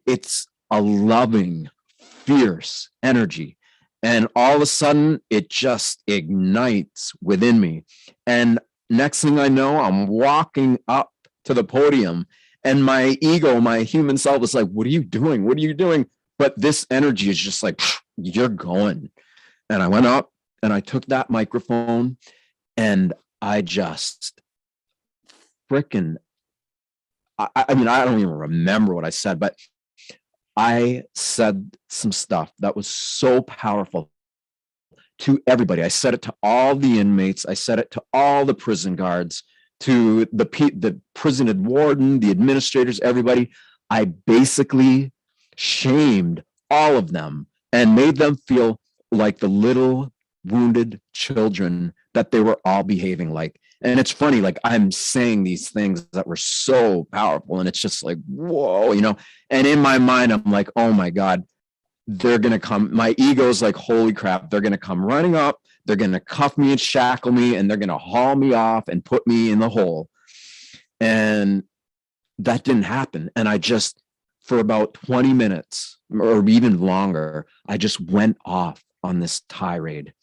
it's a loving, fierce energy. And all of a sudden it just ignites within me. And next thing I know, I'm walking up to the podium and my ego, my human self is like, what are you doing? What are you doing? But this energy is just like, you're going. And I went up and I took that microphone and I just freaking, I mean, I don't even remember what I said, but I said some stuff that was so powerful to everybody. I said it to all the inmates. I said it to all the prison guards, to the prison warden, the administrators, everybody. I basically shamed all of them and made them feel like the little wounded children that they were all behaving like. And it's funny, like I'm saying these things that were so powerful and it's just like, whoa, and in my mind, I'm like, oh my God, they're going to come. My ego's like, holy crap, they're going to come running up. They're going to cuff me and shackle me and they're going to haul me off and put me in the hole. And that didn't happen. And I just, for about 20 minutes or even longer, I just went off on this tirade.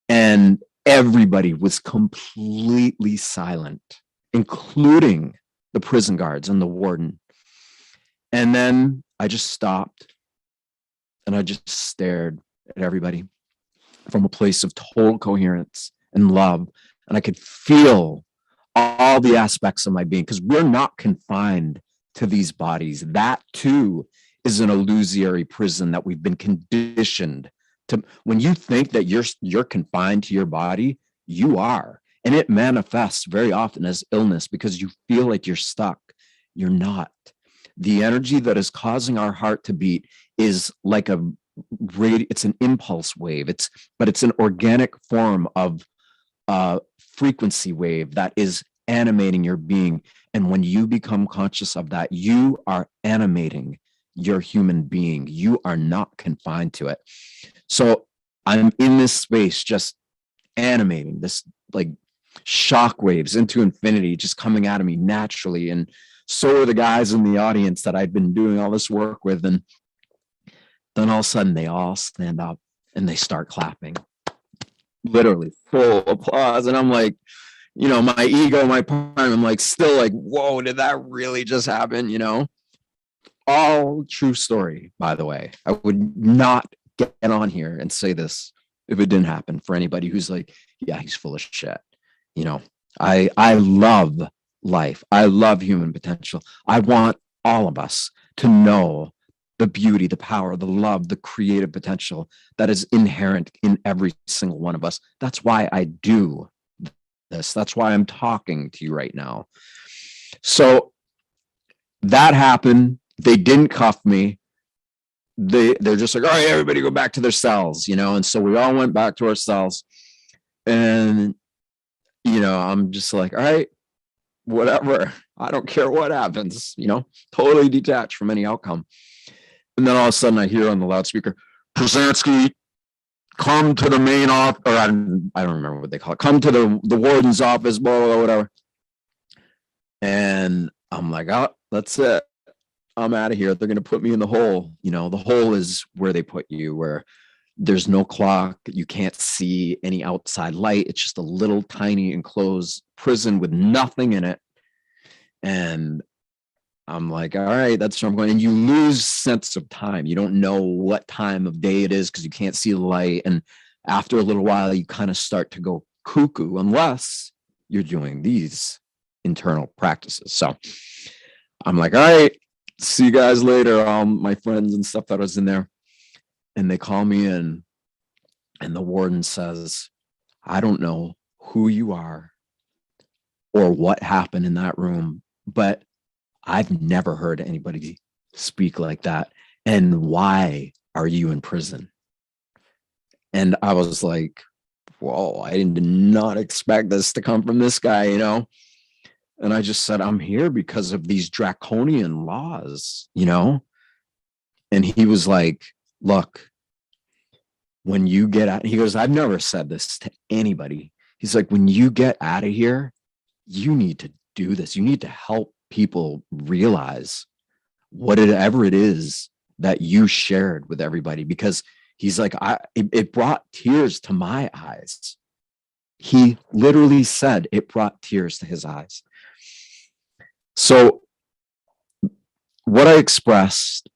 And everybody was completely silent, including the prison guards and the warden. And then I just stopped and I just stared at everybody from a place of total coherence and love. And I could feel all the aspects of my being, because we're not confined to these bodies. That too is an illusory prison that we've been conditioned to. When you think that you're confined to your body, you are. And it manifests very often as illness because you feel like you're stuck. You're not. The energy that is causing our heart to beat is like it's an impulse wave. But it's an organic form of frequency wave that is animating your being. And when you become conscious of that, you are animating your human being. You are not confined to it. So I'm in this space, just animating this like shock waves into infinity, just coming out of me naturally. And so are the guys in the audience that I'd been doing all this work with. And then all of a sudden they all stand up and they start clapping, literally full applause. And I'm like, my ego, my prime, I'm like, still like, whoa, did that really just happen? All true story, by the way. I would not get on here and say this if it didn't happen, for anybody who's like, yeah, he's full of shit. I love life. I love human potential. I want all of us to know the beauty, the power, the love, the creative potential that is inherent in every single one of us. That's why I do this. That's why I'm talking to you right now. So that happened. They didn't cuff me. They're just like, all right, everybody go back to their cells, and so we all went back to our cells. And I'm just like, all right, whatever, I don't care what happens, totally detached from any outcome. And then all of a sudden I hear on the loudspeaker, Krasinski, come to the main office, or I don't remember what they call it, come to the warden's office, blah, blah, blah, whatever. And I'm like, oh, that's it, I'm out of here. They're going to put me in the hole. The hole is where they put you, where there's no clock. You can't see any outside light. It's just a little tiny enclosed prison with nothing in it. And I'm like, all right, that's where I'm going. And you lose sense of time. You don't know what time of day it is because you can't see the light. And after a little while, you kind of start to go cuckoo unless you're doing these internal practices. So I'm like, all right, see you guys later. My friends and stuff that was in there. And they call me in, and the warden says, I don't know who you are or what happened in that room, but I've never heard anybody speak like that. And why are you in prison? And I was like, whoa, I did not expect this to come from this guy, And I just said, I'm here because of these draconian laws, And he was like, look, when you get out, he goes, I've never said this to anybody. He's like, when you get out of here, you need to do this. You need to help people realize whatever it is that you shared with everybody. Because he's like, it brought tears to my eyes. He literally said it brought tears to his eyes. So what I expressed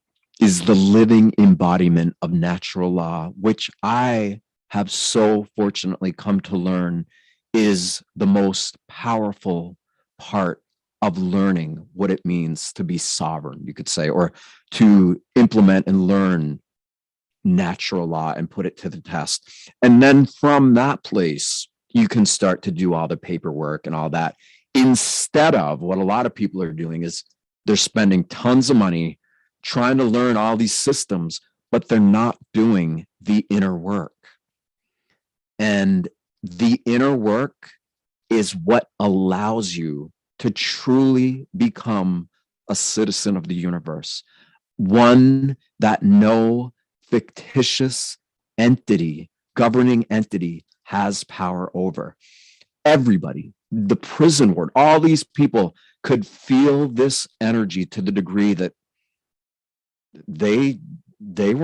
is the living embodiment of natural law, which I have so fortunately come to learn is the most powerful part of learning what it means to be sovereign, you could say, or to implement and learn natural law and put it to the test. And then from that place, you can start to do all the paperwork and all that. Instead of what a lot of people are doing is they're spending tons of money trying to learn all these systems, but they're not doing the inner work. And the inner work is what allows you to truly become a citizen of the universe, one that no fictitious entity, governing entity, has power over. Everybody, the prison ward, all these people could feel this energy to the degree that they didn't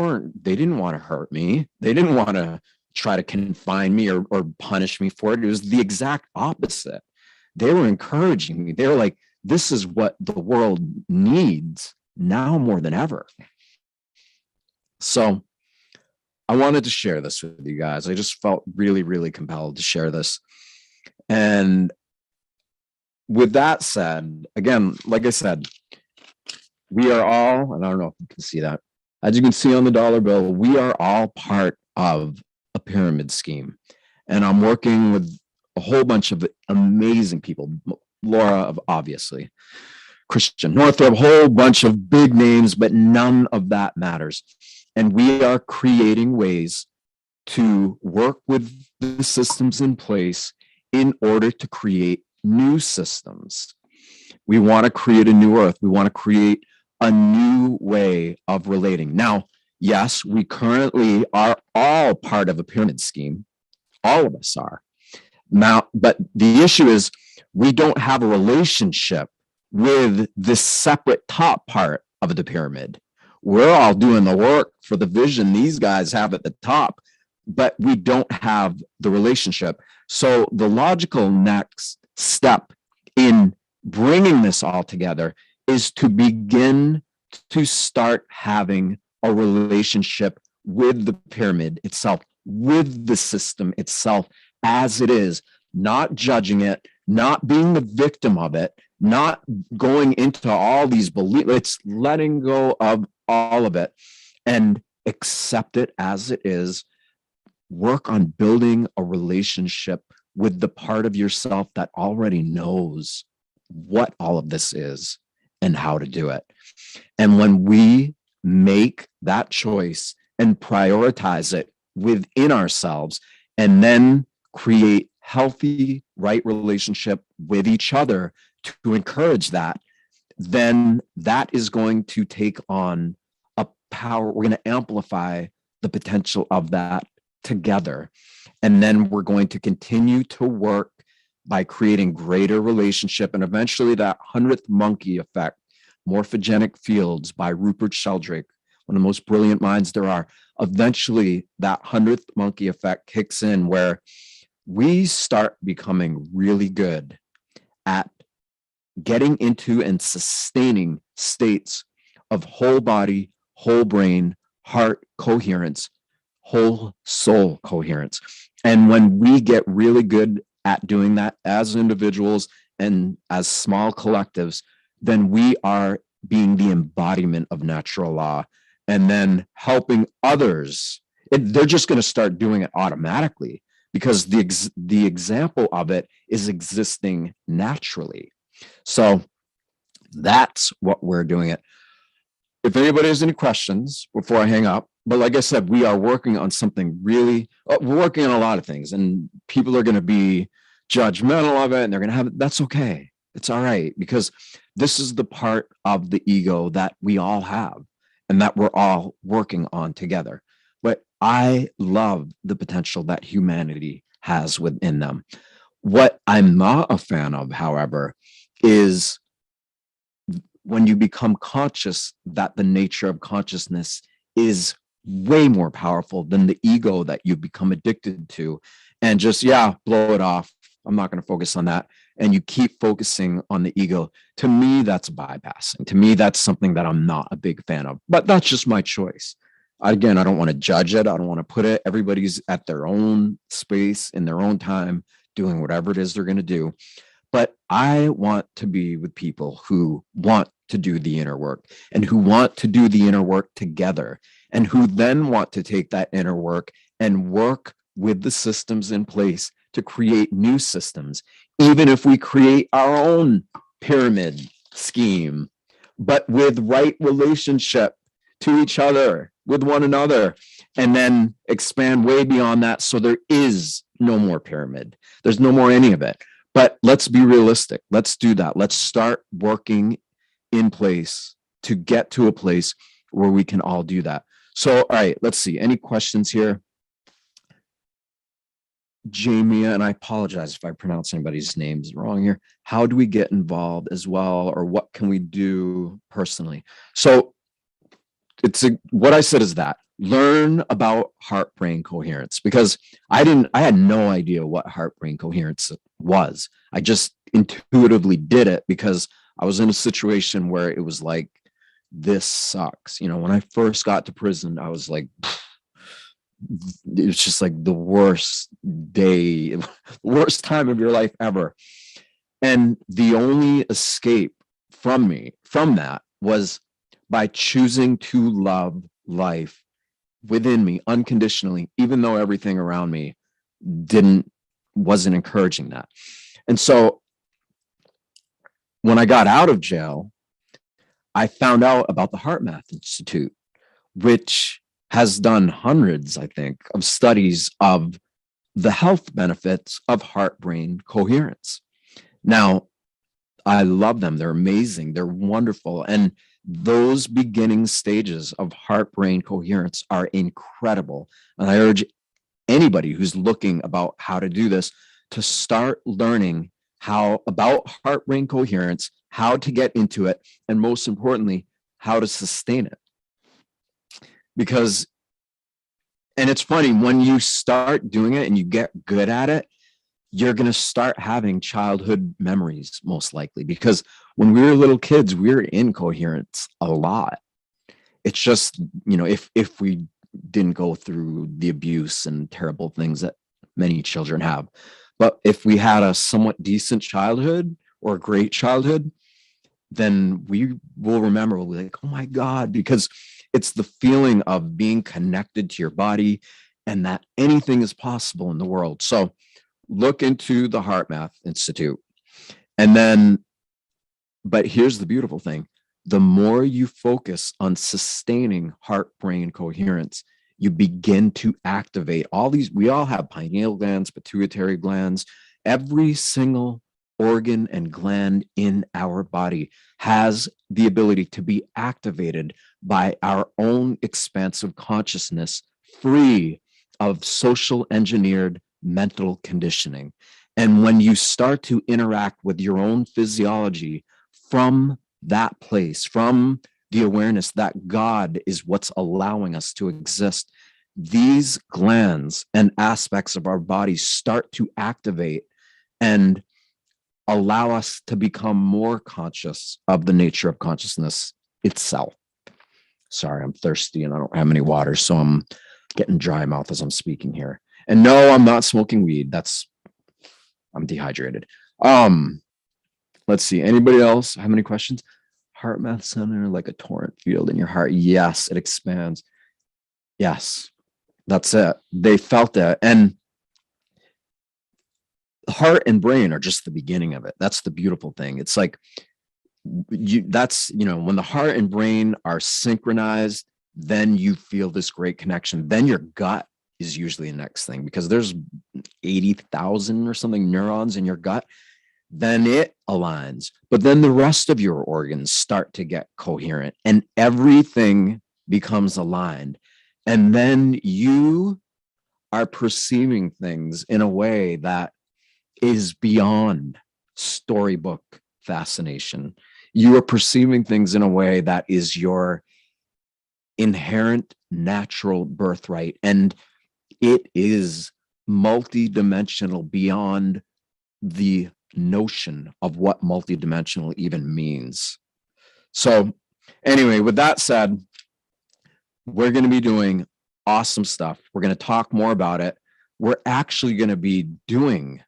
want to hurt me. They didn't want to try to confine me or punish me for it. It was the exact opposite. They were encouraging me. They were like, this is what the world needs now more than ever. So I wanted to share this with you guys. I just felt really, really compelled to share this. And with that said, again, like I said, we are all, and I don't know if you can see that, as you can see on the dollar bill, we are all part of a pyramid scheme. And I'm working with a whole bunch of amazing people. Laura, obviously, Christian Northrup, a whole bunch of big names, but none of that matters. And we are creating ways to work with the systems in place in order to create new systems. We want to create a new earth. We want to create a new way of relating. Now, yes, we currently are all part of a pyramid scheme. All of us are. Now, but the issue is we don't have a relationship with the separate top part of the pyramid. We're all doing the work for the vision these guys have at the top, but we don't have the relationship. So the logical next step in bringing this all together is to begin to start having a relationship with the pyramid itself, with the system itself as it is, not judging it, not being the victim of it, not going into all these beliefs. It's letting go of all of it, and accept it as it is. Work on building a relationship with the part of yourself that already knows what all of this is and how to do it. And when we make that choice and prioritize it within ourselves, and then create healthy, right relationship with each other to encourage that, then that is going to take on a power. We're going to amplify the potential of that together. And then we're going to continue to work by creating greater relationship. And eventually that 100th monkey effect, morphogenic fields by Rupert Sheldrake, one of the most brilliant minds there are. Eventually that 100th monkey effect kicks in, where we start becoming really good at getting into and sustaining states of whole body, whole brain, heart coherence, whole soul coherence. And when we get really good at doing that as individuals and as small collectives, then we are being the embodiment of natural law, and then helping others. They're just going to start doing it automatically, because the example of it is existing naturally. So that's what we're doing it. If anybody has any questions before I hang up, but like I said, we are working on something really, we're working on a lot of things, and people are going to be judgmental of it, and they're going to have, that's okay. It's all right, because this is the part of the ego that we all have and that we're all working on together. But I love the potential that humanity has within them. What I'm not a fan of, however, is when you become conscious that the nature of consciousness is way more powerful than the ego that you become addicted to, and just, yeah, blow it off. I'm not going to focus on that. And you keep focusing on the ego. To me, that's bypassing. To me, that's something that I'm not a big fan of, but that's just my choice. Again, I don't want to judge it. I don't want to put it. Everybody's at their own space in their own time, doing whatever it is they're going to do. But I want to be with people who want to do the inner work, and who want to do the inner work together, and who then want to take that inner work and work with the systems in place to create new systems, even if we create our own pyramid scheme, but with right relationship to each other, with one another, and then expand way beyond that. So there is no more pyramid. There's no more any of it. But let's be realistic. Let's do that. Let's start working in place to get to a place where we can all do that. So, all right, let's see. Any questions here? Jamie, and I apologize if I pronounce anybody's names wrong here. How do we get involved as well, or what can we do personally? So what I said is that learn about heart-brain coherence, because I had no idea what heart-brain coherence was. I just intuitively did it because I was in a situation where it was like, this sucks. When I first got to prison, I was like, it was just like the worst day, worst time of your life ever. And the only escape from that was by choosing to love life within me unconditionally, even though everything around me wasn't encouraging that. And so when I got out of jail, I found out about the HeartMath Institute, which has done hundreds, I think, of studies of the health benefits of heart-brain coherence. Now, I love them. They're amazing. They're wonderful. And those beginning stages of heart-brain coherence are incredible. And I urge anybody who's looking about how to do this to start learning about heart-brain coherence, how to get into it, and most importantly, how to sustain it. Because, and it's funny, when you start doing it and you get good at it, you're going to start having childhood memories, most likely, because when we were little kids, we were in coherence a lot. It's just, if we didn't go through the abuse and terrible things that many children have. But if we had a somewhat decent childhood or a great childhood, then we will remember, we'll be like, oh my God, because it's the feeling of being connected to your body and that anything is possible in the world. So look into the Heart Math Institute. And then, but here's the beautiful thing. The more you focus on sustaining heart-brain coherence, you begin to activate all these. We all have pineal glands, pituitary glands. Every single organ and gland in our body has the ability to be activated by our own expansive consciousness, free of social engineered mental conditioning. And when you start to interact with your own physiology from that place, from the awareness that God is what's allowing us to exist, these glands and aspects of our body start to activate and allow us to become more conscious of the nature of consciousness itself. Sorry, I'm thirsty and I don't have any water, so I'm getting dry mouth as I'm speaking here. And no, I'm not smoking weed. I'm dehydrated. Let's see. Anybody else have any questions? Heart Math Center, like a torrent field in your heart. Yes, it expands. Yes, that's it. They felt it. And heart and brain are just the beginning of it. That's the beautiful thing. It's like when the heart and brain are synchronized, then you feel this great connection. Then your gut is usually the next thing, because there's 80,000 or something neurons in your gut. Then it aligns, but then the rest of your organs start to get coherent and everything becomes aligned. And then you are perceiving things in a way that is beyond storybook fascination. You are perceiving things in a way that is your inherent natural birthright. And it is multidimensional beyond the notion of what multidimensional even means. So anyway, with that said, we're going to be doing awesome stuff. We're going to talk more about it. We're actually going to be doing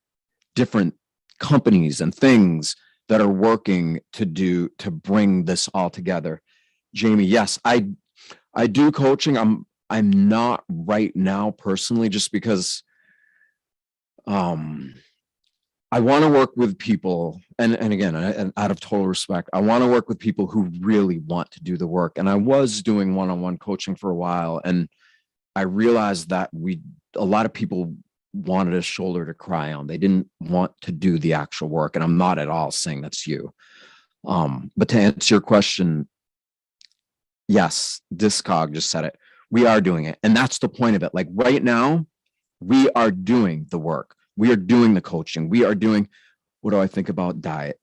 different companies and things that are working to bring this all together. Jamie, yes, I do coaching. I'm not right now personally, just because I want to work with people, and again, out of total respect, I want to work with people who really want to do the work. And I was doing one-on-one coaching for a while, and I realized that a lot of people wanted a shoulder to cry on. They didn't want to do the actual work, and I'm not at all saying that's you. But to answer your question, yes, Discog just said it. We are doing it, and that's the point of it. Like right now, we are doing the work. We are doing the coaching. We are doing, what do I think about diet?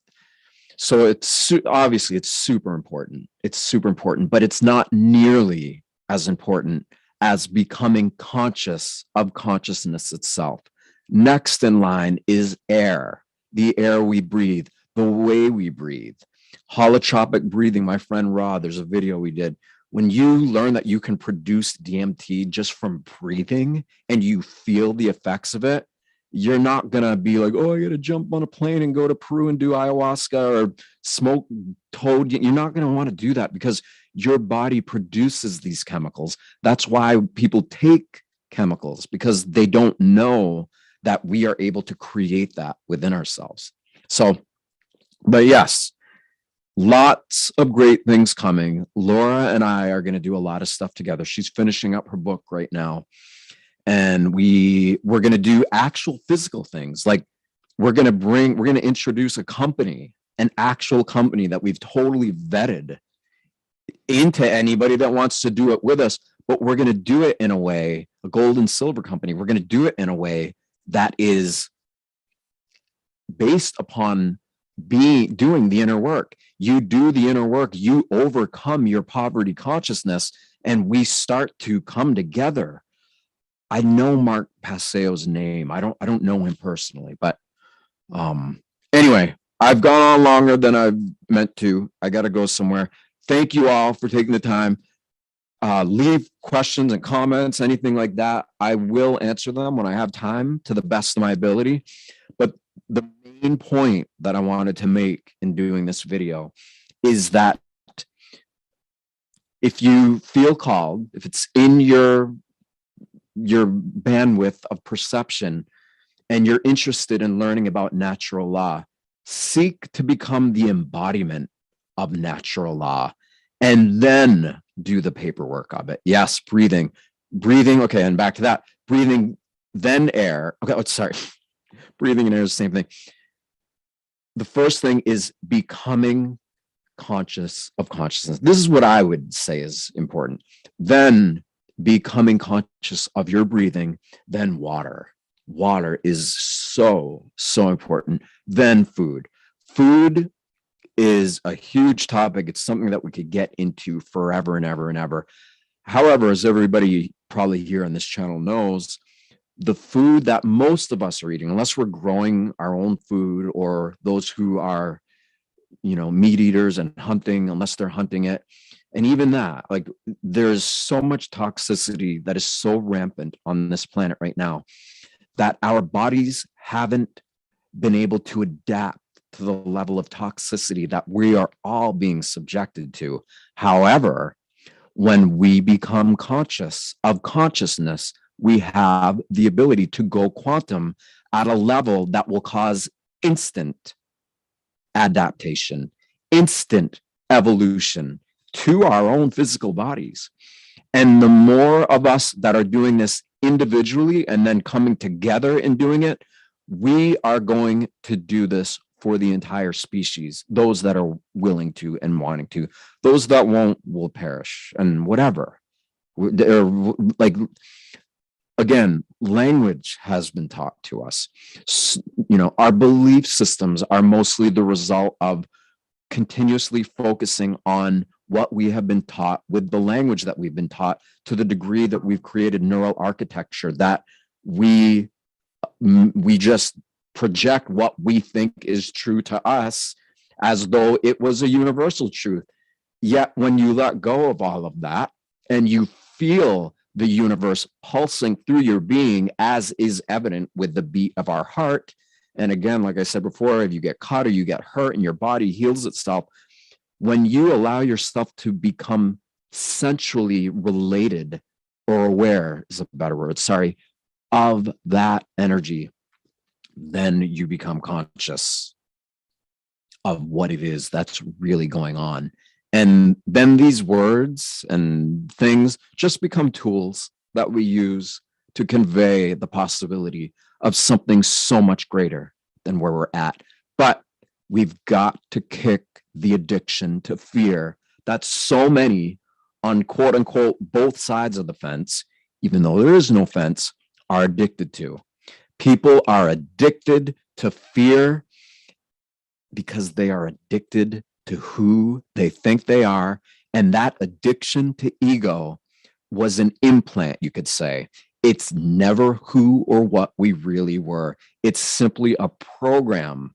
So it's obviously it's super important. It's super important, but it's not nearly as important as becoming conscious of consciousness itself. Next in line is air, the air we breathe, the way we breathe. Holotropic breathing, my friend Rod, there's a video we did. When you learn that you can produce DMT just from breathing and you feel the effects of it, you're not going to be like, oh, I got to jump on a plane and go to Peru and do ayahuasca or smoke toad. You're not going to want to do that because your body produces these chemicals. That's why people take chemicals, because they don't know that we are able to create that within ourselves. So, but yes, lots of great things coming. Laura and I are going to do a lot of stuff together. She's finishing up her book right now. And we're going to do actual physical things. Like we're going to introduce a company, an actual company that we've totally vetted into anybody that wants to do it with us. But we're going to do it in a way, a gold and silver company. We're going to do it in a way that is based upon doing the inner work. You do the inner work, you overcome your poverty consciousness, and we start to come together. I know Mark Passeo's name. I don't know him personally, but anyway, I've gone on longer than I've meant to. I got to go somewhere. Thank you all for taking the time. Leave questions and comments, anything like that. I will answer them when I have time to the best of my ability. But the main point that I wanted to make in doing this video is that if you feel called, if it's in your bandwidth of perception, and you're interested in learning about natural law, seek to become the embodiment of natural law, and then do the paperwork of it. Yes, breathing. Okay, and back to that. Breathing, then air. Okay, sorry. Breathing and air is the same thing. The first thing is becoming conscious of consciousness. This is what I would say is important. Then becoming conscious of your breathing, then water. Water is so important. Then food. Food is a huge topic. It's something that we could get into forever and ever and ever. However, as everybody probably here on this channel knows, the food that most of us are eating, unless we're growing our own food, or those who are, meat eaters and hunting, unless they're hunting it. And even that, like, there's so much toxicity that is so rampant on this planet right now that our bodies haven't been able to adapt to the level of toxicity that we are all being subjected to. However, when we become conscious of consciousness, we have the ability to go quantum at a level that will cause instant adaptation, instant evolution to our own physical bodies. And the more of us that are doing this individually and then coming together and doing it, we are going to do this for the entire species. Those that are willing to and wanting to. Those that won't will perish and whatever. Like, again, language has been taught to us. Our belief systems are mostly the result of continuously focusing on what we have been taught with the language that we've been taught, to the degree that we've created neural architecture that we just project what we think is true to us as though it was a universal truth. Yet when you let go of all of that and you feel the universe pulsing through your being, as is evident with the beat of our heart, and again, like I said before, if you get caught or you get hurt and your body heals itself, when you allow yourself to become sensually related, or aware is a better word, of that energy, then you become conscious of what it is that's really going on. And then these words and things just become tools that we use to convey the possibility of something so much greater than where we're at. But we've got to kick the addiction to fear that so many on quote unquote both sides of the fence, even though there is no fence, are addicted to. People are addicted to fear because they are addicted to who they think they are. And that addiction to ego was an implant, you could say. It's never who or what we really were. It's simply a program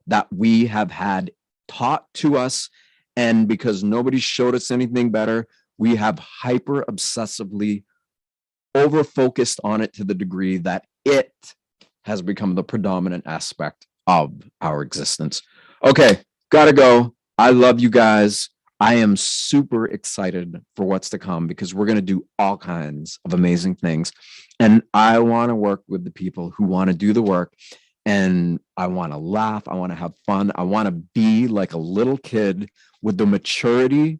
that we have had taught to us. And because nobody showed us anything better, we have hyper obsessively over focused on it to the degree that it has become the predominant aspect of our existence. Okay, gotta go. I love you guys. I am super excited for what's to come, because we're going to do all kinds of amazing things. And I want to work with the people who want to do the work. And I want to laugh. I want to have fun. I want to be like a little kid with the maturity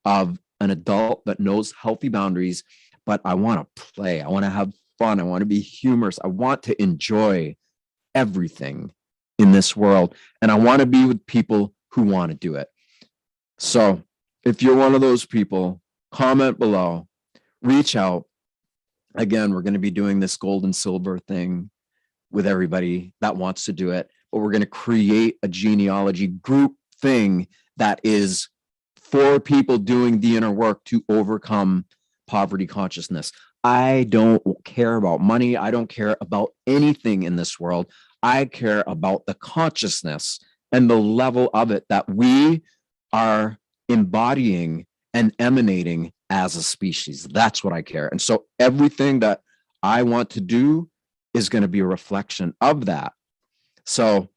of an adult that knows healthy boundaries. But I want to play. I want to have fun. I want to be humorous. I want to enjoy everything in this world. And I want to be with people who want to do it. So if you're one of those people, comment below, reach out. Again, we're going to be doing this gold and silver thing with everybody that wants to do it, but we're going to create a genealogy group thing that is for people doing the inner work to overcome poverty consciousness. I don't care about money. I don't care about anything in this world. I care about the consciousness and the level of it that we are embodying and emanating as a species. That's what I care. And so everything that I want to do is going to be a reflection of that. So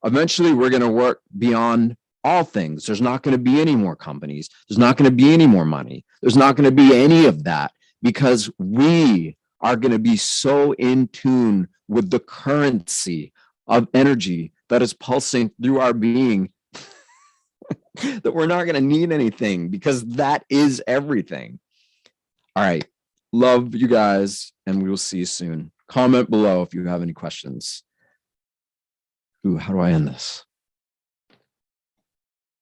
eventually we're going to work beyond all things. There's not going to be any more companies. There's not going to be any more money. There's not going to be any of that, because we are going to be so in tune with the currency of energy that is pulsing through our being that we're not going to need anything, because that is everything. All right. Love you guys, and we will see you soon. Comment below if you have any questions. Ooh, how do I end this?